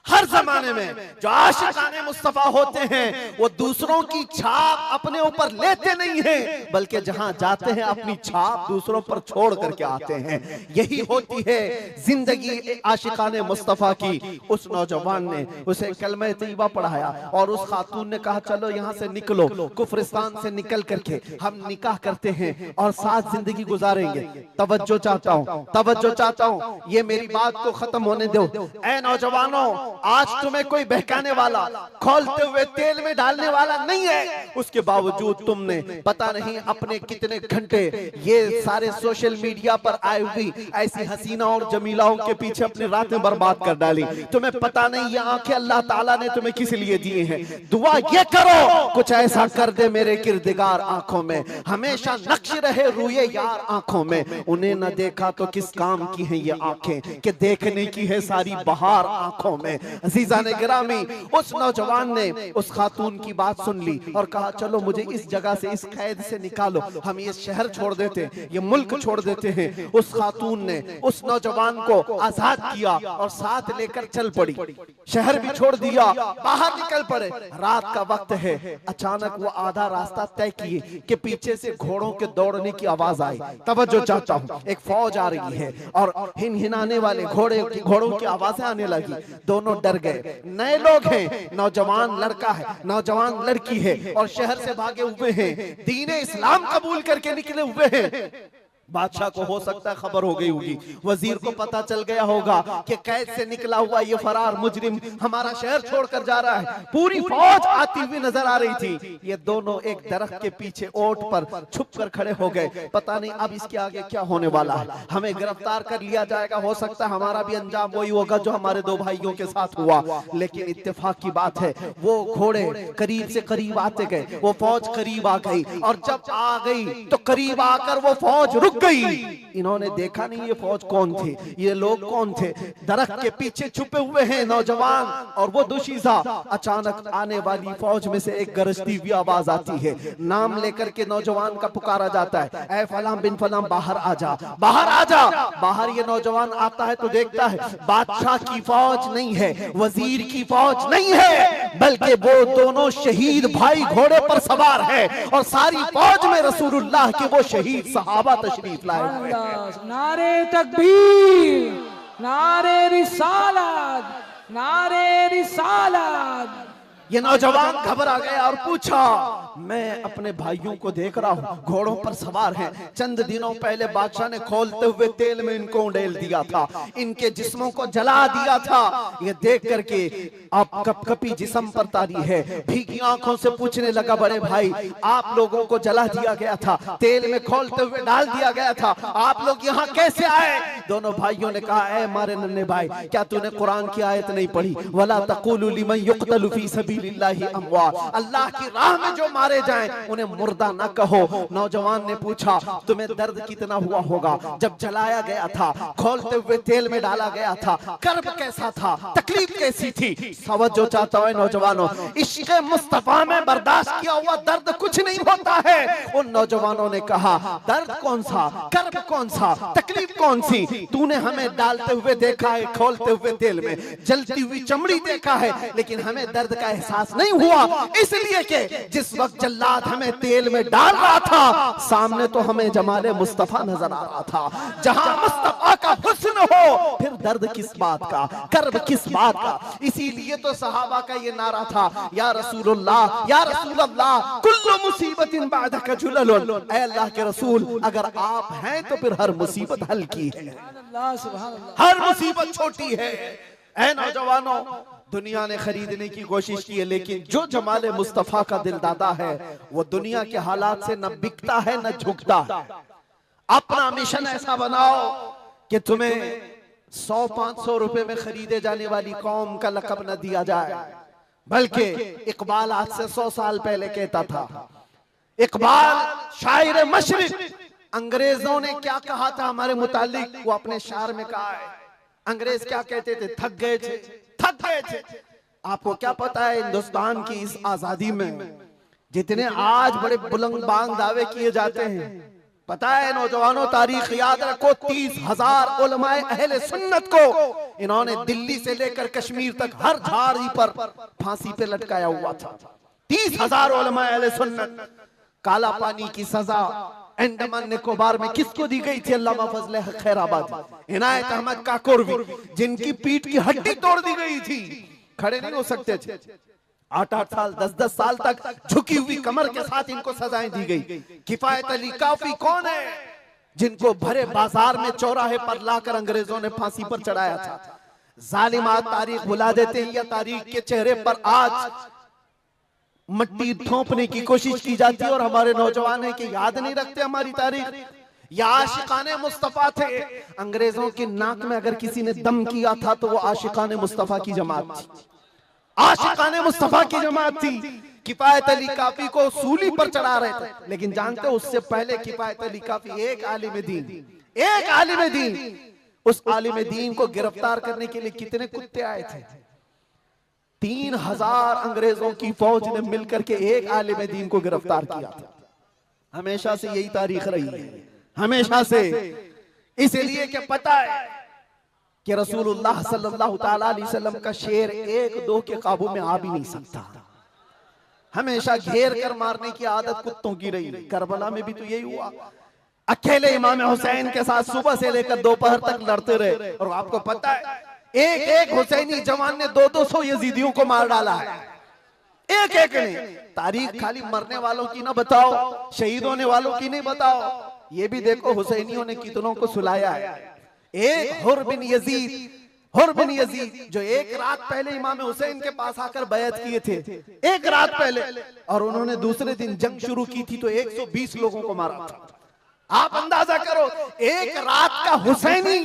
हर जमाने में जो आशिकाने मुस्तफा होते हैं वो दूसरों की छाप अपने ऊपर लेते नहीं हैं बल्कि जहां जाते हैं अपनी छाप दूसरों पर छोड़ करके आते हैं। यही होती है जिंदगी आशिकाने मुस्तफा की। उस नौजवान ने उसे कलमा तैयबा पढ़ाया और उस खातून ने कहा, चलो यहाँ से निकलो, कुफरिस्तान से निकल करके हम निकाह करते हैं और साथ जिंदगी गुजारेंगे। तवज्जो चाहता हूँ, तवज्जो चाहता हूँ, ये मेरी बात को खत्म होने दो। ऐ नौजवानों, आज तुम्हें कोई बहकाने वाला, खोलते हुए तेल में डालने वाला नहीं है, उसके बावजूद तुमने पता नहीं अपने कितने घंटे ये सारे सोशल मीडिया पर आई हुई ऐसी हसीना और जमीलाओं के पीछे अपनी रातें बर्बाद कर डाली। तुम्हें पता नहीं ये आंखें अल्लाह ताला ने तुम्हें किस लिए दिए हैं। दुआ ये करो कुछ ऐसा कर दे मेरे किरदिगार आंखों में, हमेशा नक्श रहे रूए यार आंखों में। उन्हें न देखा तो किस काम की है ये आंखें कि देखने की है सारी बहार आंखों में। अजीजा ने गिरामी, उस नौजवान ने उस खातून की बात सुन ली और कहा, चलो मुझे इस जगह से, इस कैद से निकालो, हम ये शहर छोड़ देते, ये मुल्क छोड़ देते हैं। उस खातून ने उस नौजवान को आजाद किया और साथ लेकर चल पड़ी। शहर भी छोड़ दिया, बाहर निकल पड़े। रात का वक्त है, अचानक वो आधा रास्ता तय किए कि पीछे से घोड़ों के दौड़ने की आवाज आई। तवज्जो चाहता हूँ, एक फौज आ रही है और हिनहिनाने वाले घोड़ों की आवाजें आने लगी। दोनों डर गए। नए लोग हैं, नौजवान लड़का है, नौजवान लड़की है और शहर से भागे हुए हैं, दीन इस्लाम कबूल करके निकले हुए हैं। बादशाह को हो सकता है खबर हो गई होगी, वजीर को पता चल गया होगा कि कैद से निकला हुआ ये फरार मुजरिम हमारा शहर छोड़कर जा रहा है। पूरी फौज आती हुई नजर आ रही थी। ये दोनों एक दरख्त के पीछे ओट पर छुप कर खड़े हो गए। पता नहीं अब इसके आगे क्या होने वाला है, हमें गिरफ्तार कर लिया जाएगा, हो सकता है हमारा भी अंजाम वही होगा जो हमारे दो भाइयों के साथ हुआ। लेकिन इत्तेफाक की बात है, वो घोड़े करीब से करीब आते गए, वो फौज करीब आ गई और जब आ गई तो करीब आकर वो फौज रुक गई। इन्होंने देखा नहीं ये फौज कौन थी, ये लोग कौन थे। दरख्त के पीछे छुपे हुए हैं नौजवान और वो दुशीजा। अचानक आने वाली फौज में से एक गरजती हुई आवाज आती है, नाम लेकर के नौजवान का पुकारा जाता है, ऐ फलां बिन फलां बाहर आ जा, बाहर आ जा। बाहर ये नौजवान आता है तो देखता है बादशाह की फौज नहीं है, वजीर की फौज नहीं है, बल्कि वो दोनों शहीद भाई घोड़े पर सवार है और सारी फौज में रसूलुल्लाह के वो शहीद सहाबा तशरीफ लाए हुए हैं। नारे तकबीर, नारे रिसालत, नारे रिसालत। ये नौजवान घबरा गया और पूछा, मैं अपने भाइयों को देख रहा हूँ घोड़ों पर सवार हैं। चंद दिनों पहले बादशाह ने खोलते हुए तेल में इनको उंडेल दिया था, इनके जिस्मों को जला दिया था। ये देख करके आप कपकपी जिस्म पर तारी है, भीगी आंखों से पूछने लगा, बड़े भाई आप लोगों को जला दिया गया था, तेल में खोलते हुए डाल दिया गया था, आप लोग यहाँ कैसे आए? दोनों भाइयों ने कहा, ऐ मारे नन्हे भाई, क्या तूने कुरान की आयत नहीं पढ़ी? वला तक़ूलू लिमन युक़तलु फ़ी सबीलिल्लाहि अमवात, अल्लाह की राह में जो मारे जाएं उन्हें मुर्दा न कहो। नौजवान ने पूछा, तुम्हें दर्द कितना हुआ होगा जब जलाया गया था, खोलते हुए तेल में डाला गया था? कर्ब कैसा था, तकलीफ कैसी थी? तवज्जो चाहता है नौजवानों, इश्क़ मुस्तफा में बर्दाश्त किया हुआ दर्द कुछ नहीं होता है। उन नौजवानों ने कहा, दर्द कौन सा, कर्ब कौन सा, तकलीफ कौन सी? तूने हमें डालते हुए देखा है, खोलते हुए तेल में, जलती हुई चमड़ी देखा है, लेकिन हमें दर्द का एहसास नहीं हुआ, इसलिए कि जिस वक्त जल्लाद हमें तेल में डाल रहा था, सामने तो हमें जमाले मुस्तफा नजर आ रहा था। जहां मुस्तफा का हुस्न हो, फिर दर्द किस बात का, कर्ब किस बात का? इसीलिए तो सहाबा का ये नारा था, या रसूलुल्लाह या रसूलल्लाह कुल्लु मुसीबतिन बादका जुललुन, ऐ अल्लाह के रसूल अगर आप हैं तो फिर हर मुसीबत हल्की है, हर मुसीबत छोटी है। ऐ नौजवानों, दुनिया ने खरीदने की कोशिश की है, लेकिन जो जमाले मुस्तफा का दिलदादा है वो दुनिया के हालात से न बिकता है न झुकता है। अपना मिशन ऐसा बनाओ कि तुम्हें 100-500 रुपए में खरीदे जाने वाली कौम का लक़ब न दिया जाए, बल्कि इकबाल आज से 100 साल पहले कहता था, इकबाल शायर मशरिक, अंग्रेजों ने क्या कहा था हमारे मुतालिक, वो अपने शार में कहा है। अंग्रेज क्या कहते थे? थक गए थे, थक गए थे। आपको क्या पता है हिंदुस्तान की इस आजादी में जितने आज बड़े बुलंद बांग दावे किए जाते हैं, पता है नौजवानों, तारीख याद रखो, 30,000 उलमाए अहले सुन्नत को इन्होंने दिल्ली से लेकर कश्मीर तक हर झाड़ी पर फांसी पे लटकाया हुआ था। 30,000 उलमाए अहले सुन्नत। काला पानी की सजा अंडमान निकोबार में किसको दी गई थी? अल्लामा फजले खैराबादी, इनायत अहमद काकोरवी, जिनकी पीठ की हड्डी तोड़ दी गई थी, खड़े नहीं हो सकते थे। 8-8 साल 10-10 साल तक झुकी हुई कमर के साथ इनको सजाएं दी गई। किफायत अली काफी कौन है, जिनको भरे बाजार में चौराहे पर लाकर अंग्रेजों ने फांसी पर चढ़ाया था। जालिमात तारीख भुला देते हैं, या तारीख के चेहरे पर आज मट्टी थोपने की कोशिश की जाती है और हमारे नौजवान है कि याद नहीं रखते हमारी तारीख। या आशिकाने मुस्तफा थे, अंग्रेजों की नाक में अगर किसी ने दम किया था तो वो आशिकाने मुस्तफा की जमात थी, आशिकाने मुस्तफा की जमात थी। किफायत अली काफी को सूली पर चढ़ा रहे थे, लेकिन जानते हो उससे पहले किफायत अली काफी एक आलिम दीन, उस आलिम दीन को गिरफ्तार करने के लिए कितने कुत्ते आए थे? 3,000 अंग्रेजों की फौज ने मिलकर के एक आलिम दीन को गिरफ्तार किया था। हमेशा से यही तारीख रही है, हमेशा से। इसलिए कि पता है कि रसूलुल्लाह सल्लल्लाहु ताला अलैहि वसल्लम का शेर 1-2 के काबू में आ भी नहीं सकता, हमेशा घेर कर मारने की आदत कुत्तों की रही। करबला में भी तो यही हुआ, अकेले इमाम हुसैन के साथ सुबह से लेकर दोपहर तक लड़ते रहे। और आपको पता है एक हुसैनी जवान ने 200-200 यजीदियों को मार डाला है, एक ने। तारीख खाली मरने वालों की ना बताओ, शहीद होने वालों की नहीं बताओ, ये भी देखो हुसैनियों ने कितनों को सुलाया है। एक हुर बिन यजीद जो एक रात पहले इमाम हुसैन के पास आकर बैत किए थे, एक रात पहले, और उन्होंने दूसरे दिन जंग शुरू की थी तो 120 लोगों को मारा था। आप अंदाजा करो, एक रात का हुसैनी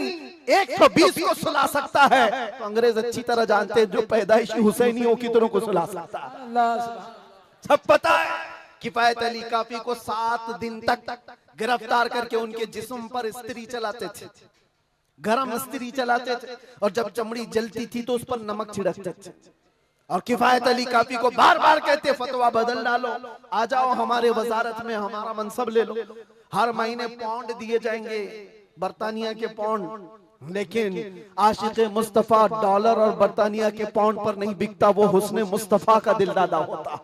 120 को सुला सकता है, तो अंग्रेज अच्छी तरह जानते हैं जो पैदाइशी हुसैनियों की तरह को सुला सकता है। सब पता है। किफायत अली काफी को 7 दिन तक गिरफ्तार करके उनके जिस्म पर इस्त्री चलाते थे, गरम इस्त्री चलाते थे, और जब चमड़ी जलती थी तो उस पर नमक छिड़कते थे। और किफायत अली काफी को बार बार कहते, फतवा बदल डालो, आ जाओ हमारे वजारत में, हमारा मनसब ले लो, हर महीने पाउंड दिए जाएंगे, बरतानिया के पाउंड। लेकिन आशिक मुस्तफा डॉलर और बरतानिया के पाउंड पर नहीं बिकता, वो हुस्ने मुस्तफा का दिलदादा होता।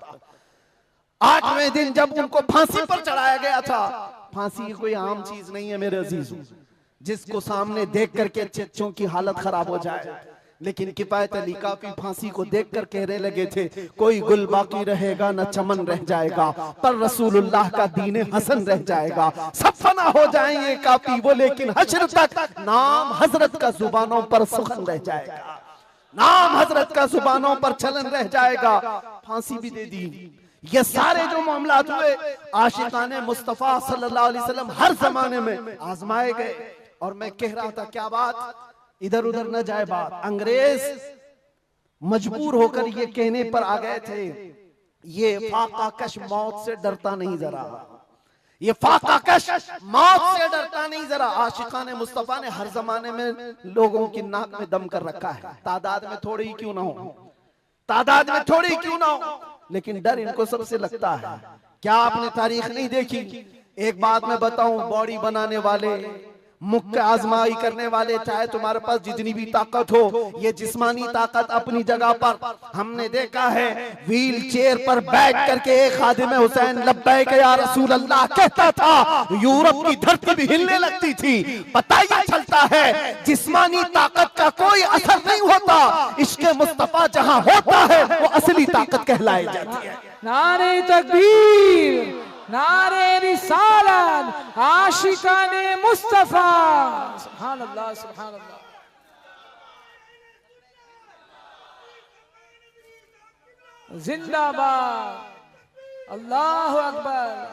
8वें दिन जब उनको फांसी पर चढ़ाया गया था, फांसी कोई आम चीज नहीं है मेरे अजीजों, जिसको सामने देख करके चच्चों की हालत खराब हो जाए। लेकिन किफायत अली काफी फांसी को देखकर कहने लगे थे, कोई गुल बाकी रहेगा न चमन रह जाएगा, पर रसूलुल्लाह का दीन हसन रह जाएगा। सब फना हो जाएंगे काफी वो, लेकिन हश्र तक नाम हजरत का जुबानों पर सुखन रह जाएगा, नाम हजरत का जुबानों पर चलन रह जाएगा। फांसी भी दे दी। ये सारे जो मामलात हुए आशिकाने मुस्तफा सल्लल्लाहु अलैहि वसल्लम हर जमाने में आजमाए गए। और मैं कह रहा था क्या बात, इधर उधर न जाए बात, अंग्रेज मजबूर होकर ये कहने पर आ गए थे, ये फाका कश मौत से डरता नहीं जरा, ये फाका कश मौत से डरता नहीं जरा। आशिकाने मुस्तफा ने हर जमाने में लोगों की नाक में दम कर रखा है, तादाद में थोड़ी ही क्यों ना हो, तादाद में थोड़ी ही क्यों ना हो, लेकिन डर इनको सबसे लगता है। क्या आपने तारीख नहीं देखी? एक बात मैं बताऊं, बॉडी बनाने वाले, मुख्य आजमाई करने वाले, चाहे तुम्हारे पास जितनी भी ताकत हो, ये जिस्मानी ताकत अपनी जगह पर, हमने देखा है व्हील चेयर पर बैठ करके एक खादिम हुसैन लब्बैक या रसूल अल्लाह कहता था, यूरोप की धरती भी हिलने लगती थी। पता ही चलता है जिस्मानी ताकत का कोई असर नहीं होता, इश्क़ मुस्तफा जहां होता है वो असली ताकत कहलाई जाती है। नारे तकबीर, नारे रिसालत, आशिकाने मुस्तफा, सुभान अल्लाह, सुभान अल्लाह। जिंदाबाद, अल्लाहु अकबर,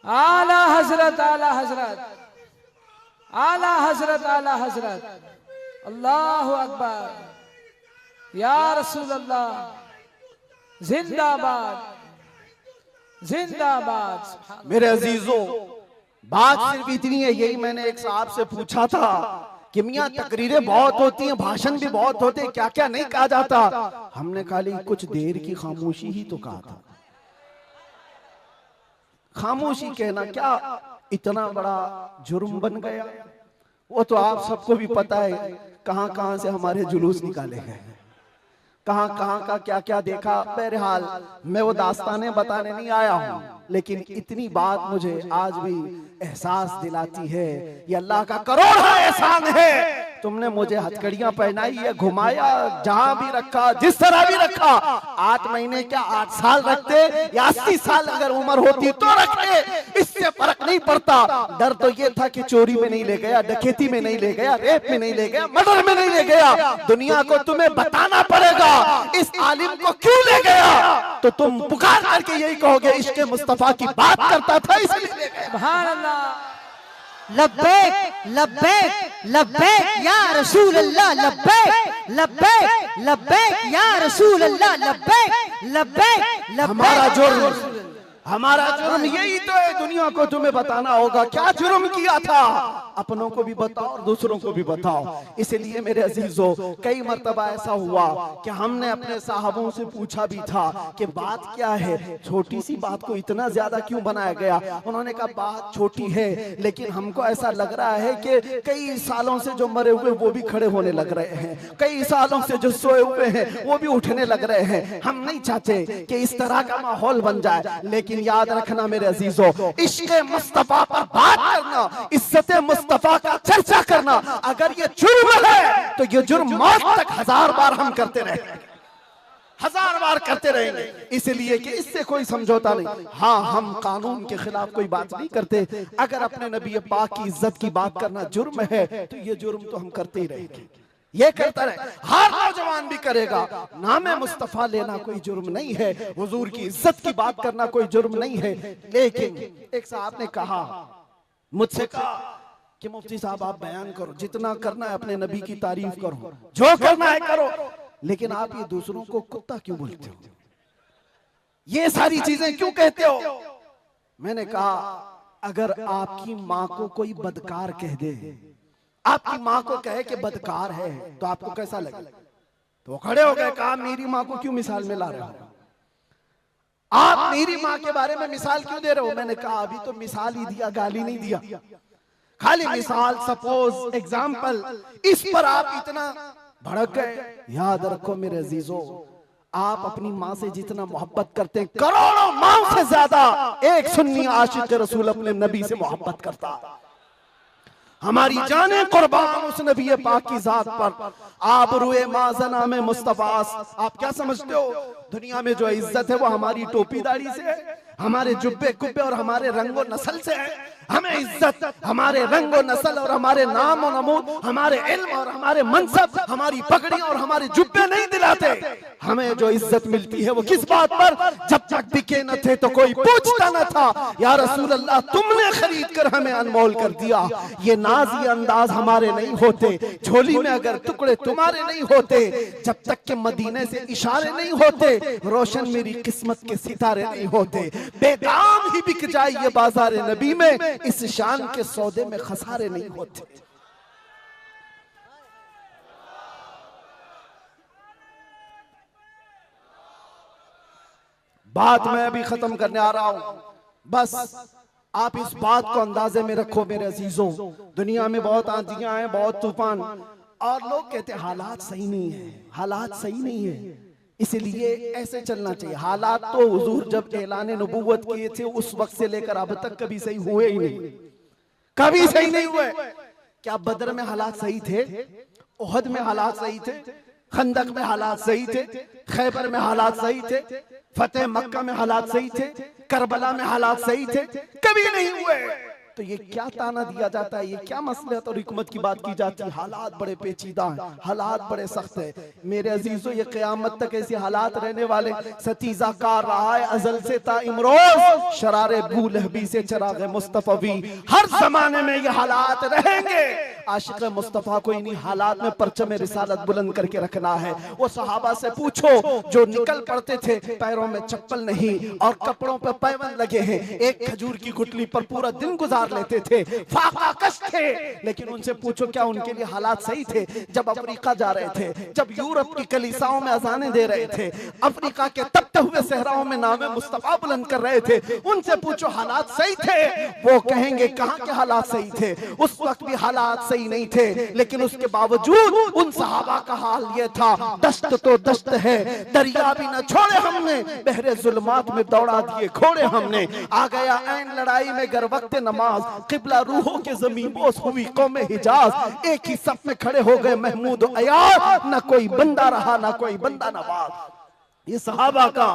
आला हजरत, आला हजरत, आला हजरत, आला हजरत, अल्लाहु अकबर, या रसूल अल्लाह, जिंदाबाद, जिंदाबाद। मेरे अजीजों, बात सिर्फ इतनी है, यही मैंने एक साहब से पूछा था कि मियां तकरीरें बहुत होती हैं, भाषण भी बहुत होते हैं, क्या क्या नहीं कहा जाता। हमने खाली कुछ देर की खामोशी ही तो कहा था। खामोशी कहना क्या इतना बड़ा जुर्म बन गया? वो तो आप सबको भी पता है कहां कहां से हमारे जुलूस निकाले गए, कहां कहां का क्या क्या देखा। बहरहाल मैं वो दास्तानें बताने नहीं आया हूं, लेकिन इतनी बात मुझे आज भी एहसास दिलाती है, ये अल्लाह का करोड़ा एहसान है। तुमने मुझे हथकड़ियां पहनाई है, घुमाया, जहां भी रखा, जिस तरह भी रखा। 8 महीने क्या 8 साल रखते या 80 साल अगर उम्र होती तो रखते, इससे फर्क नहीं पड़ता। डर तो ये था कि चोरी में नहीं ले गया, डकैती में नहीं ले गया, रेप में नहीं ले गया, मर्डर में नहीं ले गया। दुनिया को तुम्हें बताना पड़ेगा इस आलिम को क्यों ले गया, तो तुम पुकार करके यही कहोगे इश्क़ मुस्तफा की बात करता था इसलिए ले गया। सुभान अल्लाह। लब्बैक लब्बैक लब्बैक या रसूल अल्लाह, लब्बैक लब्बैक लब्बैक या रसूल अल्लाह, लब्बैक लब्बैक। हमारा जुर्म यही तो है, दुनिया को तुम्हें बताना होगा क्या जुर्म किया था। अपनों को भी बताओ और दूसरों को भी बताओ। इसलिए मेरे अजीजों, कई मर्तबा ऐसा हुआ कि हमने अपने साहबों से पूछा भी था कि बात क्या है, छोटी सी बात को इतना ज्यादा क्यों बनाया गया। उन्होंने कहा बात छोटी है, लेकिन हमको ऐसा लग रहा है कि कई सालों से जो मरे हुए वो भी खड़े होने लग रहे हैं, कई सालों से जो सोए हुए हैं वो भी उठने लग रहे हैं। हम नहीं चाहते कि इस तरह का माहौल बन जाए, लेकिन याद रखना मेरे अजीजों, इश्क़ मुस्तफा पर बात करना, इज्जत मुस्तफा का चर्चा करना, अगर ये जुर्म है तो ये जुर्म मौत तक 1000 बार हम करते रहेंगे, 1000 बार करते रहेंगे। इसलिए कि इससे कोई समझौता नहीं। हाँ, हम कानून के खिलाफ कोई बात नहीं करते। अगर अपने नबी पाक की इज्जत की बात करना जुर्म है तो ये जुर्म तो हम करते ही रहेंगे, ये करता रहे, हर नौजवान भी करेगा। नाम मुस्तफा लेना कोई जुर्म नहीं है, हुजूर की इज्जत की बात करना कोई जुर्म नहीं है। लेकिन एक साहब ने कहा, मुझसे कहा कि मुफ्ती साहब आप बयान करो, जितना करना है अपने नबी की तारीफ करो, जो करना है करो, लेकिन आप ये दूसरों को कुत्ता क्यों बोलते हो, ये सारी चीजें क्यों कहते हो। मैंने कहा अगर आपकी माँ को कोई बदकार कह दे, आपकी माँ को कहे कि बदकार है, तो आपको कैसा लगे। तो वो खड़े हो गए, कहा मेरी माँ को क्यों मिसाल में ला रहे हो, आप मेरी माँ के बारे में मिसाल क्यों दे रहे हो। मैंने कहा अभी तो मिसाल ही दिया, गाली नहीं दिया, खाली मिसाल, सपोज, एग्जाम्पल, इस पर आप इतना भड़क गए। याद रखो मेरे अजीजों, आप अपनी माँ से जितना मोहब्बत करते हैं, करोड़ों माँ से ज्यादा एक सुन्नी आशिक रसूल अपने नबी से मोहब्बत करता। हमारी जाने कुर्बान उस नबी पाक की जात पर। आप रुए माजना में मुस्तफास, आप क्या समझते हो दुनिया में जो इज्जत है वो हमारी टोपी दाढ़ी से है, हमारे जुब्बे कुब्बे और हमारे रंगो नस्ल से है। हमें इज्जत हमारे रंगो नस्ल और हमारे नाम और नमूद, हमारे इल्म और हमारे मनसब, हमारी पगड़ी और हमारे जुब्बे नहीं दिलाते। हमें जो इज्जत मिलती है वो किस बात पर? जब तक बिके न थे तो कोई पूछता न था, या रसूल अल्लाह तुमने खरीद कर हमें अनमोल कर दिया। ये नाज ये अंदाज हमारे नहीं होते, झोली में अगर टुकड़े तुम्हारे नहीं होते, जब तक के मदीने से इशारे नहीं होते, रोशन मेरी किस्मत के सितारे नहीं होते। बेदाम ही बिक जाए ये बाजार नबी में, इस शान के सौदे में खसारे नहीं होते। बात मैं अभी खत्म करने आ रहा हूं, बस आप इस बात को अंदाजे में रखो मेरे अजीजों। दुनिया में बहुत आंधियां हैं, बहुत तूफान, और लोग कहते हैं हालात सही नहीं है, हालात सही नहीं है, इसलिए ऐसे चलना चाहिए। हालात तो हुजूर जब ऐलान नबूवत किए थे उस वक्त से लेकर अब तक कभी सही हुए ही नहीं, कभी सही नहीं हुए। क्या बदर में हालात सही थे? उहद में हालात सही थे? खंदक में हालात सही थे? खैबर में हालात सही थे? फतेह मक्का में हालात सही थे? करबला में हालात सही थे? कभी नहीं हुए। तो ये क्या ताना दिया जाता है, ये क्या मसलहत और हिकमत की बात की जाती है? हालात बड़े पेचीदा हैं, हालात बड़े सख्त है मेरे अजीजों। ये क़यामत तक ऐसे हालात रहने वाले। सतीजा कार रहा है अजल से ता इमरोज, शरारे बूलहबी से चराग मुस्तफवी, हर जमाने में ये हालात रहेंगे। आशिक मुस्तफ़ा को इन्हीं हालात में परचम रिसालत बुलंद करके रखना है। वो सहाबा से पूछो जो निकल पड़ते थे, पैरों में चप्पल नहीं और कपड़ों पर पैबंद लगे हैं, एक खजूर की गुठली पर पूरा दिन गुजार लेते थे, फाका कश थे, लेकिन उनसे पूछो क्या उनके लिए हालात सही थे? जब अफ्रीका जा रहे थे, जब यूरोप की कलीसाओं में अजानें दे रहे थे, अफ्रीका के तपते हुए सहराओं में नामे मुस्तफा बुलंद कर रहे थे, उनसे पूछो हालात सही थे? वो कहेंगे कहां के हालात सही थे, उस वक्त भी हालात सही नहीं थे, लेकिन उसके बावजूद उन सहाबा का हाल ये था, दस्त तो दस्त है, दरिया भी न छोड़े हमने, बहरे जुल्मात में दौड़ा दिए घोड़े हमने, आ गया ऐन लड़ाई में गर वक्त नमाज, किबला रूहों के ज़मीन बोस हुई कौम हिजाज, एक ही सफ में खड़े हो गए महमूद अयाज, न कोई बंदा रहा न कोई बंदा नवाज। ये सहाबा का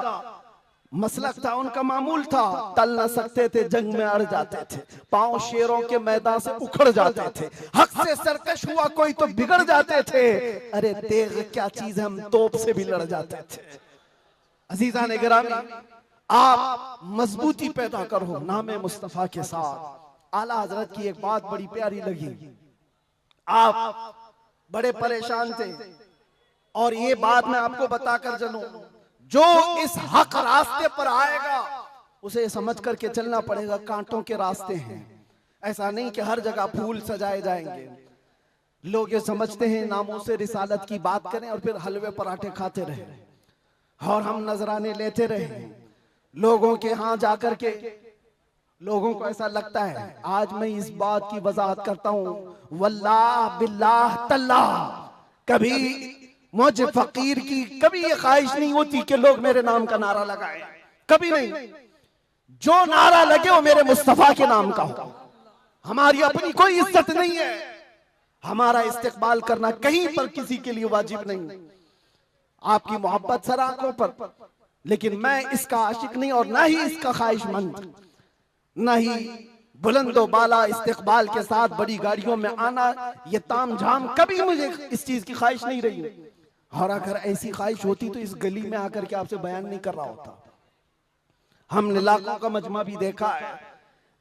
मसलक था, उनका मामूल था, टल न सकते थे, जंग में अड़ जाते थे, पांव शेरों के मैदान से उखड़ जाते थे, हक से सरकश हुआ कोई तो बिगड़ जाते थे, अरे तेग क्या चीज है, हम तोप से भी लड़ जाते थे। अजीजा ने गिरामी, आप मजबूती पैदा करो नामे मुस्तफा के साथ। आला हजरत की एक बात बड़ी प्यारी लगी, आप बड़े परेशान थे और ये बात मैं आपको बताकर चलूं, जो इस हक रास्ते पर आएगा उसे समझ करके चलना पड़ेगा, कांटों के रास्ते हैं। ऐसा नहीं कि हर जगह फूल सजाए जाएंगे। लोग ये समझते हैं नामों से रिसालत की बात करें और फिर हलवे पराठे खाते रहे और हम नजराने लेते रहे लोगों के यहाँ जाकर के। लोगों को ऐसा लगता है, आज मैं इस बात की वजाहत करता हूँ, वल्लाह बिल्लाह तल्लाह, कभी मुझे फकीर की कभी ये ख्वाहिश नहीं होती कि लोग मेरे नाम का नारा लगाएं, कभी नहीं। जो नारा लगे वो मेरे मुस्तफा के नाम का हो। हमारी अपनी कोई इज्जत नहीं है, हमारा इस्तेकबाल करना कहीं पर किसी के लिए वाजिब नहीं। आपकी मोहब्बत सर आंखों पर, लेकिन मैं इसका आशिक नहीं और ना ही इसका ख्वाहिशमंद, ना ही बुलंदो बाला इस्तेकबाल के साथ बड़ी गाड़ियों में आना, ये ताम झाम, कभी मुझे इस चीज की ख्वाहिश नहीं रही। और अगर ऐसी ख्वाहिश होती तो इस गली में आकर के आपसे बयान नहीं कर रहा होता। हमने लाखों का मजमा भी देखा है,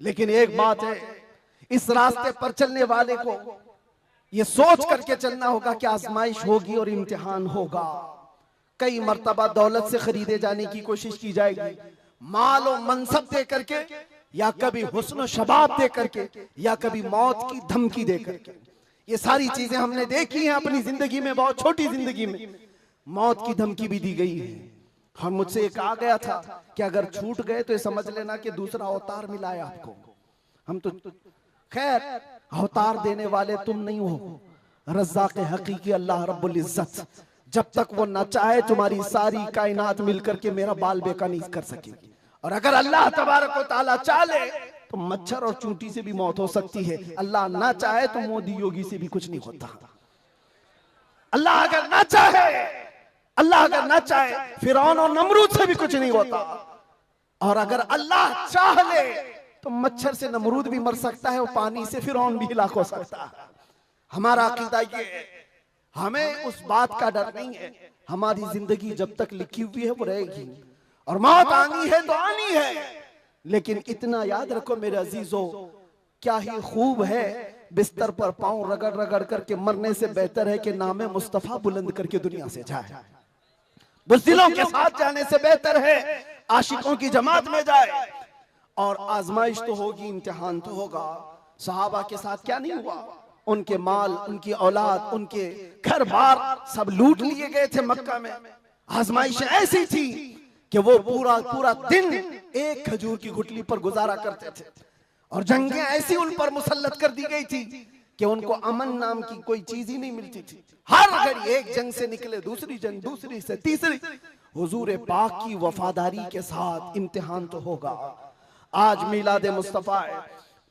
लेकिन एक बात है, इस रास्ते पर चलने वाले को ये सोच करके चलना होगा कि आजमाइश होगी और इम्तिहान होगा। कई मर्तबा दौलत से खरीदे जाने की कोशिश की जाएगी, माल और मनसब दे करके, या कभी हुस्न शबाब दे करके, या कभी मौत की धमकी दे करके। ये सारी चीजें हमने देखी हैं अपनी जिंदगी में, बहुत छोटी जिंदगी में मौत की धमकी भी दी गई है। और मुझसे एक आ गया था कि अगर छूट गए तो ये समझ लेना कि दूसरा अवतार मिला है आपको। हम तो खैर अवतार देने वाले तुम नहीं हो, रज़्ज़ाक़ हकीकी अल्लाह रब्बुल इज्जत, जब तक वो न चाहे तुम्हारी सारी कायनात मिलकर के मेरा बाल बेका नहीं कर सकेगी। और अगर अल्लाह तबारक व तआला चाहे तो मच्छर और चूंटी से भी मौत हो सकती है। अल्लाह ना चाहे तो मोदी योगी से भी कुछ नहीं होता। अल्लाह अगर ना चाहे, अल्लाह अगर ना चाहे फिरौन और नमरूद से भी कुछ नहीं होता। और अगर अल्लाह चाह ले तो मच्छर से नमरूद भी मर सकता है और पानी से फिरौन भी हिलाक हो सकता है। हमारा अकीदा ये है, हमें उस बात का डर नहीं है। हमारी जिंदगी जब तक लिखी हुई है वो रहेगी, और मौत आनी है तो आनी है। लेकिन इतना याद रखो मेरे अजीजों, क्या ही खूब है बिस्तर पर पांव रगड़ रगड़ करके मरने से बेहतर है कि नामे मुस्तफा बुलंद करके दुनिया से जाए। बुज़दिलों के साथ जाने से बेहतर है आशिकों की जमात में जाए। और आजमाइश तो होगी, इम्तिहान तो होगा। सहाबा के साथ क्या नहीं हुआ? उनके माल, उनकी औलाद, उनके घर बार सब लूट लिए गए थे मक्का में। आजमाइश ऐसी थी कि वो पूरा पूरा दिन एक खजूर की गुठली पर गुजारा करते थे, और जंगें ऐसी उन पर मुसल्लत कर दी गई थी कि उनको अमन नाम की कोई चीज ही नहीं मिलती थी। हर घड़ी एक जंग से निकले दूसरी जंग, दूसरी से तीसरी। हुजूर पाक की वफादारी के साथ इम्तिहान तो होगा। आज मिलाद मुस्तफा है,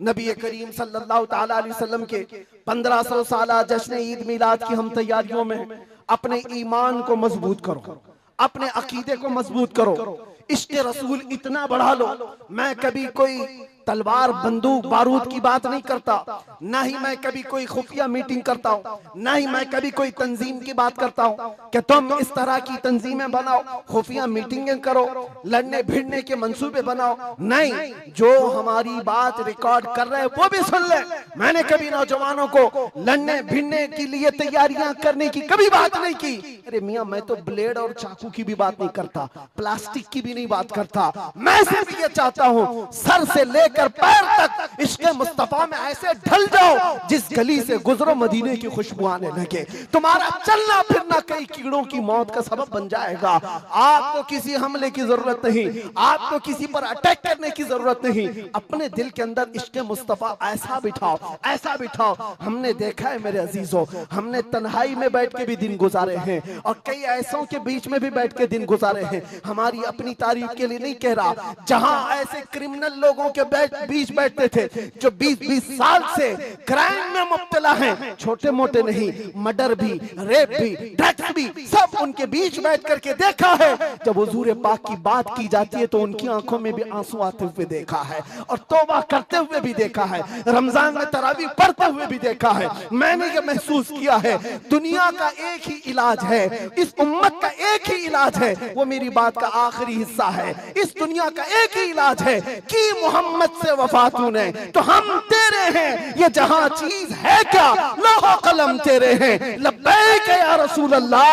नबी करीम सल्लल्लाहु ताला अलैहि वसल्लम के 1500 साला जश्न ईद मिलाद की हम तैयारियों में अपने ईमान को मजबूत करो, अपने अकीदे को मजबूत करो, इश्क़ रसूल इतना बढ़ा लो। मैं कभी कोई तलवार बंदूक बारूद की बात नहीं करता, ना ही मैं कभी कोई खुफिया मीटिंग करता हूँ, ना ही मैं कभी कोई तंजीम की बात करता हूँ कि तुम इस तरह की तंजीमें बनाओ, खुफिया मीटिंगें करो, लड़ने भिड़ने के मंसूबे बनाओ। नहीं, जो हमारी बात रिकॉर्ड कर रहे हैं वो भी सुन ले। मैंने कभी नौजवानों को लड़ने भिड़ने के लिए तैयारियां करने की कभी बात नहीं की। अरे मियाँ, मैं तो ब्लेड और चाकू की भी बात नहीं करता, प्लास्टिक की भी नहीं बात करता। मैं सिर्फ ये चाहता हूँ सर से लेकर पैर तक इश्क़ मुस्तफा में ऐसे ढल जाओ जिस गली से गुजरो मदीने की खुशबू आने लगे। तुम्हारा चलना फिरना कई कीड़ों की मौत का सबब बन जाएगा। आपको किसी हमले की जरूरत नहीं, आपको किसी पर अटैक करने की जरूरत नहीं। अपने दिल के अंदर इश्क़ मुस्तफा ऐसा बिठाओ, ऐसा बिठाओ। हमने देखा है मेरे अजीजों, हमने तन्हाई में बैठ के भी दिन गुजारे हैं और कई ऐसों के बीच में भी बैठ के दिन गुजारे हैं। हमारी अपनी तारीफ के लिए नहीं कह रहा, जहां ऐसे क्रिमिनल लोगों के बीच बैठते थे जो 20-20 साल से क्राइम में मुब्तला हैं, छोटे मोटे नहीं, मर्डर भी, रेप भी, ड्रग्स भी, सब उनके बीच बैठ करके देखा है। जब हुजूर पाक की बात की जाती है तो उनकी आंखों में भी आंसू आते हुए देखा है, और तौबा करते हुए भी देखा है, रमजान में तरावी पढ़ते हुए भी देखा है। मैंने ये महसूस किया है दुनिया का एक ही इलाज है, इस उम्मत का एक ही इलाज है, वो मेरी बात का आखिरी हिस्सा है। इस दुनिया का एक ही इलाज है कि मोहम्मद से वफा तूने तो हम तेरे हैं, ये जहां चीज है क्या लौह कलम तेरे हैं। लब्बैक या रसूल अल्लाह,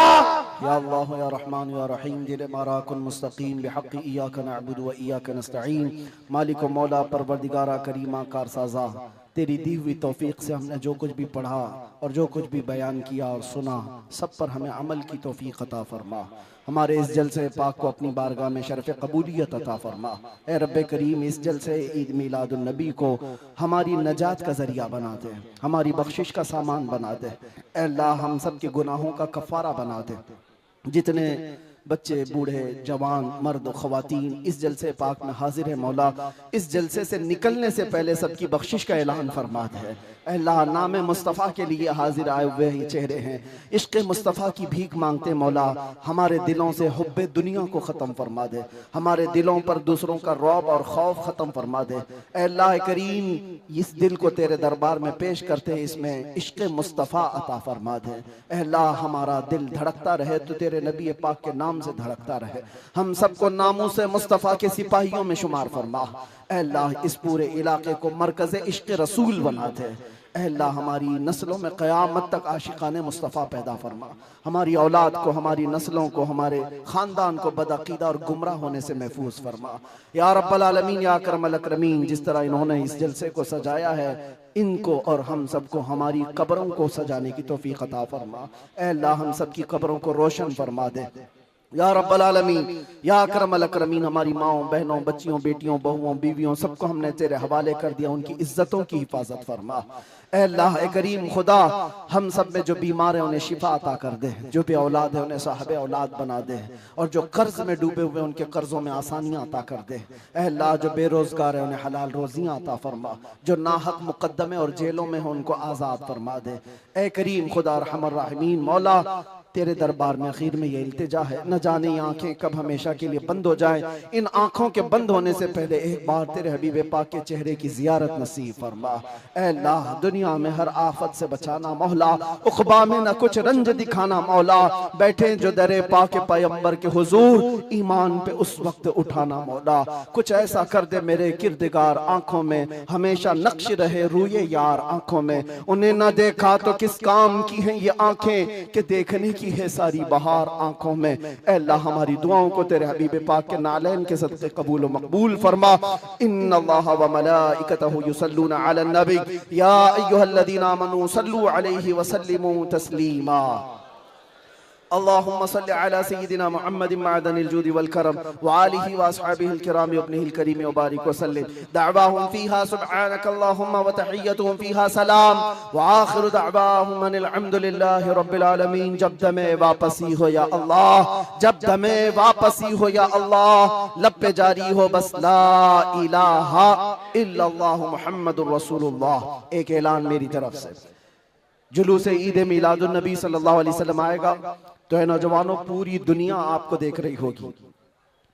या अल्लाह या रहमान या रहीम, दिल माराकुन मुस्तकीम बिहक़्क़ि इय्याका नअबुदु व इय्याका नस्तईन। मालिक व मौला परवरदिगारा करीमा कारसाज़ा, तेरी दी हुई तौफीक से हमने जो कुछ भी पढ़ा और जो कुछ भी बयान किया और सुना, सब पर हमें अमल की तौफीक अता फरमा। हमारे इस जलसे पाक को अपनी बारगाह में शरफ़ कबूलियत अता फरमा। ए रब्बे करीम, इस जलसे ईद मिलादुन नबी को हमारी नजात का ज़रिया बना दे, हमारी बख्शिश का सामान बना दे। ए अल्लाह, हम सब के गुनाहों का कफ़ारा बना दे। जितने बच्चे, बूढ़े, जवान, मर्द, ख़वातीन इस जलसे पाक में हाजिर है मौला, इस जलसे से निकलने से पहले सबकी बख्शिश का ऐलान फरमा दे। अल्लाह, नाम मुस्तफ़ा के लिए हाजिर आए हुए ये चेहरे हैं, इश्क़ मुस्तफ़ा की भीख मांगते मौला, हमारे दिलों से हुब्बे दुनिया को ख़त्म फरमा दे, हमारे दिलों पर दूसरों का रौब और खौफ ख़त्म फरमा दे। अल्लाह करीम, इस दिल को तेरे दरबार में पेश करते हैं, इसमें इश्क़ मुस्तफ़ा अता फरमा दे। अल्लाह, हमारा दिल धड़कता रहे तो तेरे नबी पाक के नाम से धड़कता रहे। हम सबको नामूस मुस्तफ़ा के सिपाहियों में शुमार फरमा। अल्लाह, इस पूरे इलाके को मरकज़ इश्क़ रसूल बना दे। अल्लाह, हमारी नस्लों में क़यामत तक आशिकाने मुस्तफ़ा पैदा फरमा। हमारी औलाद को, हमारी नस्लों को, हमारे ख़ानदान को बदअक़ीदा और गुमराह होने से महफूज फरमा। या रब्बल आलमीन, या अकरमल अकरमीन, जिस तरह इन्होंने इस जलसे को सजाया है, इनको और हम सबको हमारी कब्रों को सजाने की तौफ़ीक़ अता फरमा। अल्लाह, हम सब की कब्रों को रोशन फरमा दे। या रब्बल आलमीन, या अकरमल अकरमीन, हमारी माओ बहनों बच्चियों बेटियों बहुओं बीवियों सबको हमने तेरे हवाले कर दिया, उनकी इज्जतों की हिफाजत फरमा। ऐ अल्लाह ए करीम खुदा, हम सब में जो बीमार है उन्हें शिफा अता कर दे, जो भी औलाद है उन्हें साहब औलाद बना दे, और जो कर्ज में डूबे हुए उनके कर्जों में आसानियां अता कर दे। ऐ अल्लाह जो बेरोजगार है उन्हें हलाल रोजियां अता फरमा, जो नाहक मुकद्दमे और जेलों में हो उनको आज़ाद फरमा दे। ऐ करीम खुदा रहमान रहीम, मौला तेरे दरबार में आखिर में ये इल्तिजा है, न जाने ये आंखें कब हमेशा के लिए बंद हो जाए। इन आंखों के बंद होने से पहले एक बार तेरे हबीब पाक के चेहरे की जियारत नसीब फरमा। ऐ अल्लाह दुनिया में हर आफत से बचाना मौला, उक़बा में न कुछ रंज दिखाना मौला, बैठे जो दरे पाक पैगंबर के हुजूर ईमान पे उस वक्त उठाना मौला। कुछ ऐसा कर दे मेरे किरदगार आंखों में हमेशा नक्श रहे रूए यार आंखों में, उन्हें न देखा तो किस काम की है ये आंखें कि देखने की है सारी बहार आंखों में। ऐ अल्लाह हमारी दुआओं को तेरे हबीब पाक के नालैन के सदक़े कबूल व मकबूल फरमा। इन्नल्लाह व मलाइकतहु युसल्लूना अलन नबी या अय्युहल्लज़ीना आमनू सल्लू अलैहि व सल्लिमू तस्लीमा। अल्लाहुम्मा सल्लि अला सय्यिदिना मुहम्मदिन मअदनिल जूदि वल करम व आलिहि व अस्हाबिहिल किराम व इब्निहिल करीम व बारिक व सल्लिम। दअवाहुम फीहा सुब्हानकल्लाहुम्मा व तहिय्यतुहुम फीहा सलाम व आखिरु दअवाहुम अनिल हम्दुलिल्लाहि रब्बिल आलमीन। जब दमे वापसी हो या अल्लाह, जब दमे वापसी हो या अल्लाह, लब पे जारी हो बस ला इलाहा इल्लल्लाहु मुहम्मदुर रसूलुल्लाह। एक ऐलान मेरी तरफ से, जुलूस ईद मिलादुन नबी सल्लल्लाहु अलैहि वसल्लम आएगा तो है नौजवानों पूरी दुनिया आपको देख रही होगी।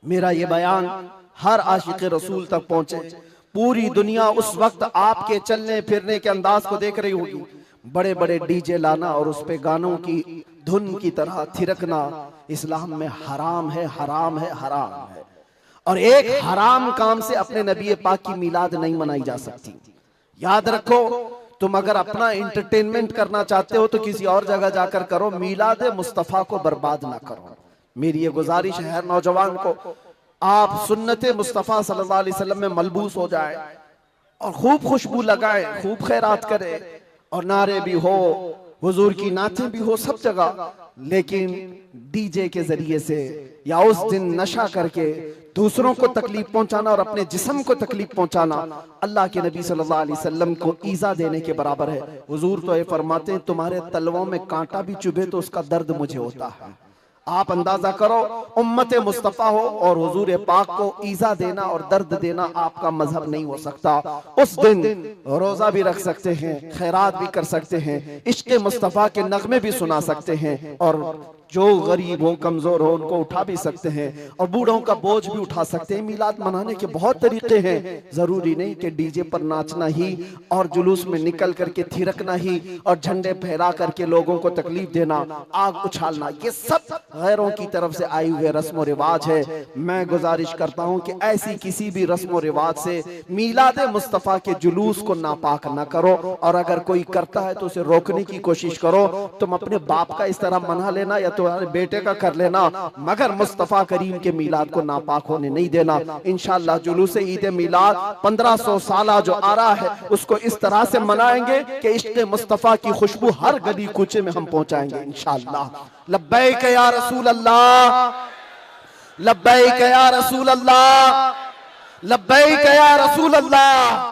मेरा ये बयान हर आशिक रसूल तक पहुंचे, पूरी दुनिया उस वक्त आपके चलने फिरने के अंदाज को देख रही होगी। बड़े बड़े डीजे लाना और उस पे गानों की धुन की तरह थिरकना इस्लाम में हराम है, हराम है, हराम है। और एक हराम काम से अपने नबी पाक की मिलाद नहीं मनाई जा सकती। याद रखो, तुम अगर अपना एंटरटेनमेंट करना चाहते हो तो किसी और जगह जाकर करो, मिलाद मुस्तफा को बर्बाद ना करो। मेरी ये गुजारिश है हर नौजवान को, आप सुन्नत मुस्तफा सल्लल्लाहु अलैहि वसल्लम में मलबूस हो जाए और खूब खुशबू लगाए, खूब खैरात करे और नारे भी हो, हुजूर की नातें भी हो सब जगह, लेकिन डीजे के जरिए से या उस दिन नशा करके दूसरों को तकलीफ पहुंचाना और अपने जिस्म को तकलीफ पहुंचाना अल्लाह के नबी सल्लल्लाहु अलैहि वसल्लम को ईजा देने के बराबर है। हुजूर तो ये फरमाते हैं तुम्हारे तलवों में कांटा भी चुभे तो उसका दर्द मुझे होता है। आप अंदाजा करो, उम्मत मुस्तफा हो और हुजूर पाक को ईजा देना और दर्द देना आपका मजहब नहीं हो सकता। उस दिन रोजा भी रख सकते हैं, खैरात भी कर सकते हैं, इश्क़ मुस्तफा के नगमे भी सुना सकते हैं, और जो गरीब हो कमजोर हो उनको उठा भी सकते हैं, और बूढ़ों का बोझ भी उठा सकते हैं। मिलाद मनाने के बहुत तरीके हैं, जरूरी नहीं कि डीजे पर नाचना ही और जुलूस में निकल करके थिरकना ही और झंडे फहरा करके लोगों को तकलीफ देना, आग उछालना, ये सब गैरों की तरफ से आए हुए रस्म व रिवाज है। मैं गुजारिश करता हूं कि ऐसी किसी भी रस्म व रिवाज से मिलाद मुस्तफा के जुलूस को नापाक न करो, और अगर कोई करता है तो उसे रोकने की कोशिश करो। तुम अपने बाप का इस तरह मना लेना या तुम्हारे बेटे का कर लेना, मगर मुस्तफा करीम के मिलाद को नापाक होने नहीं देना। इंशाअल्लाह जुलूस ईद मिलाद 1500 साल जो आ रहा है उसको इस तरह से मनाएंगे कि इश्क़ मुस्तफा की खुशबू हर गली कूचे में हम पहुंचाएंगे इंशाअल्लाह। लब्बैक या रसूल अल्लाह, लब्बैक या रसूल अल्लाह, लब्बैक या रसूल अल्लाह।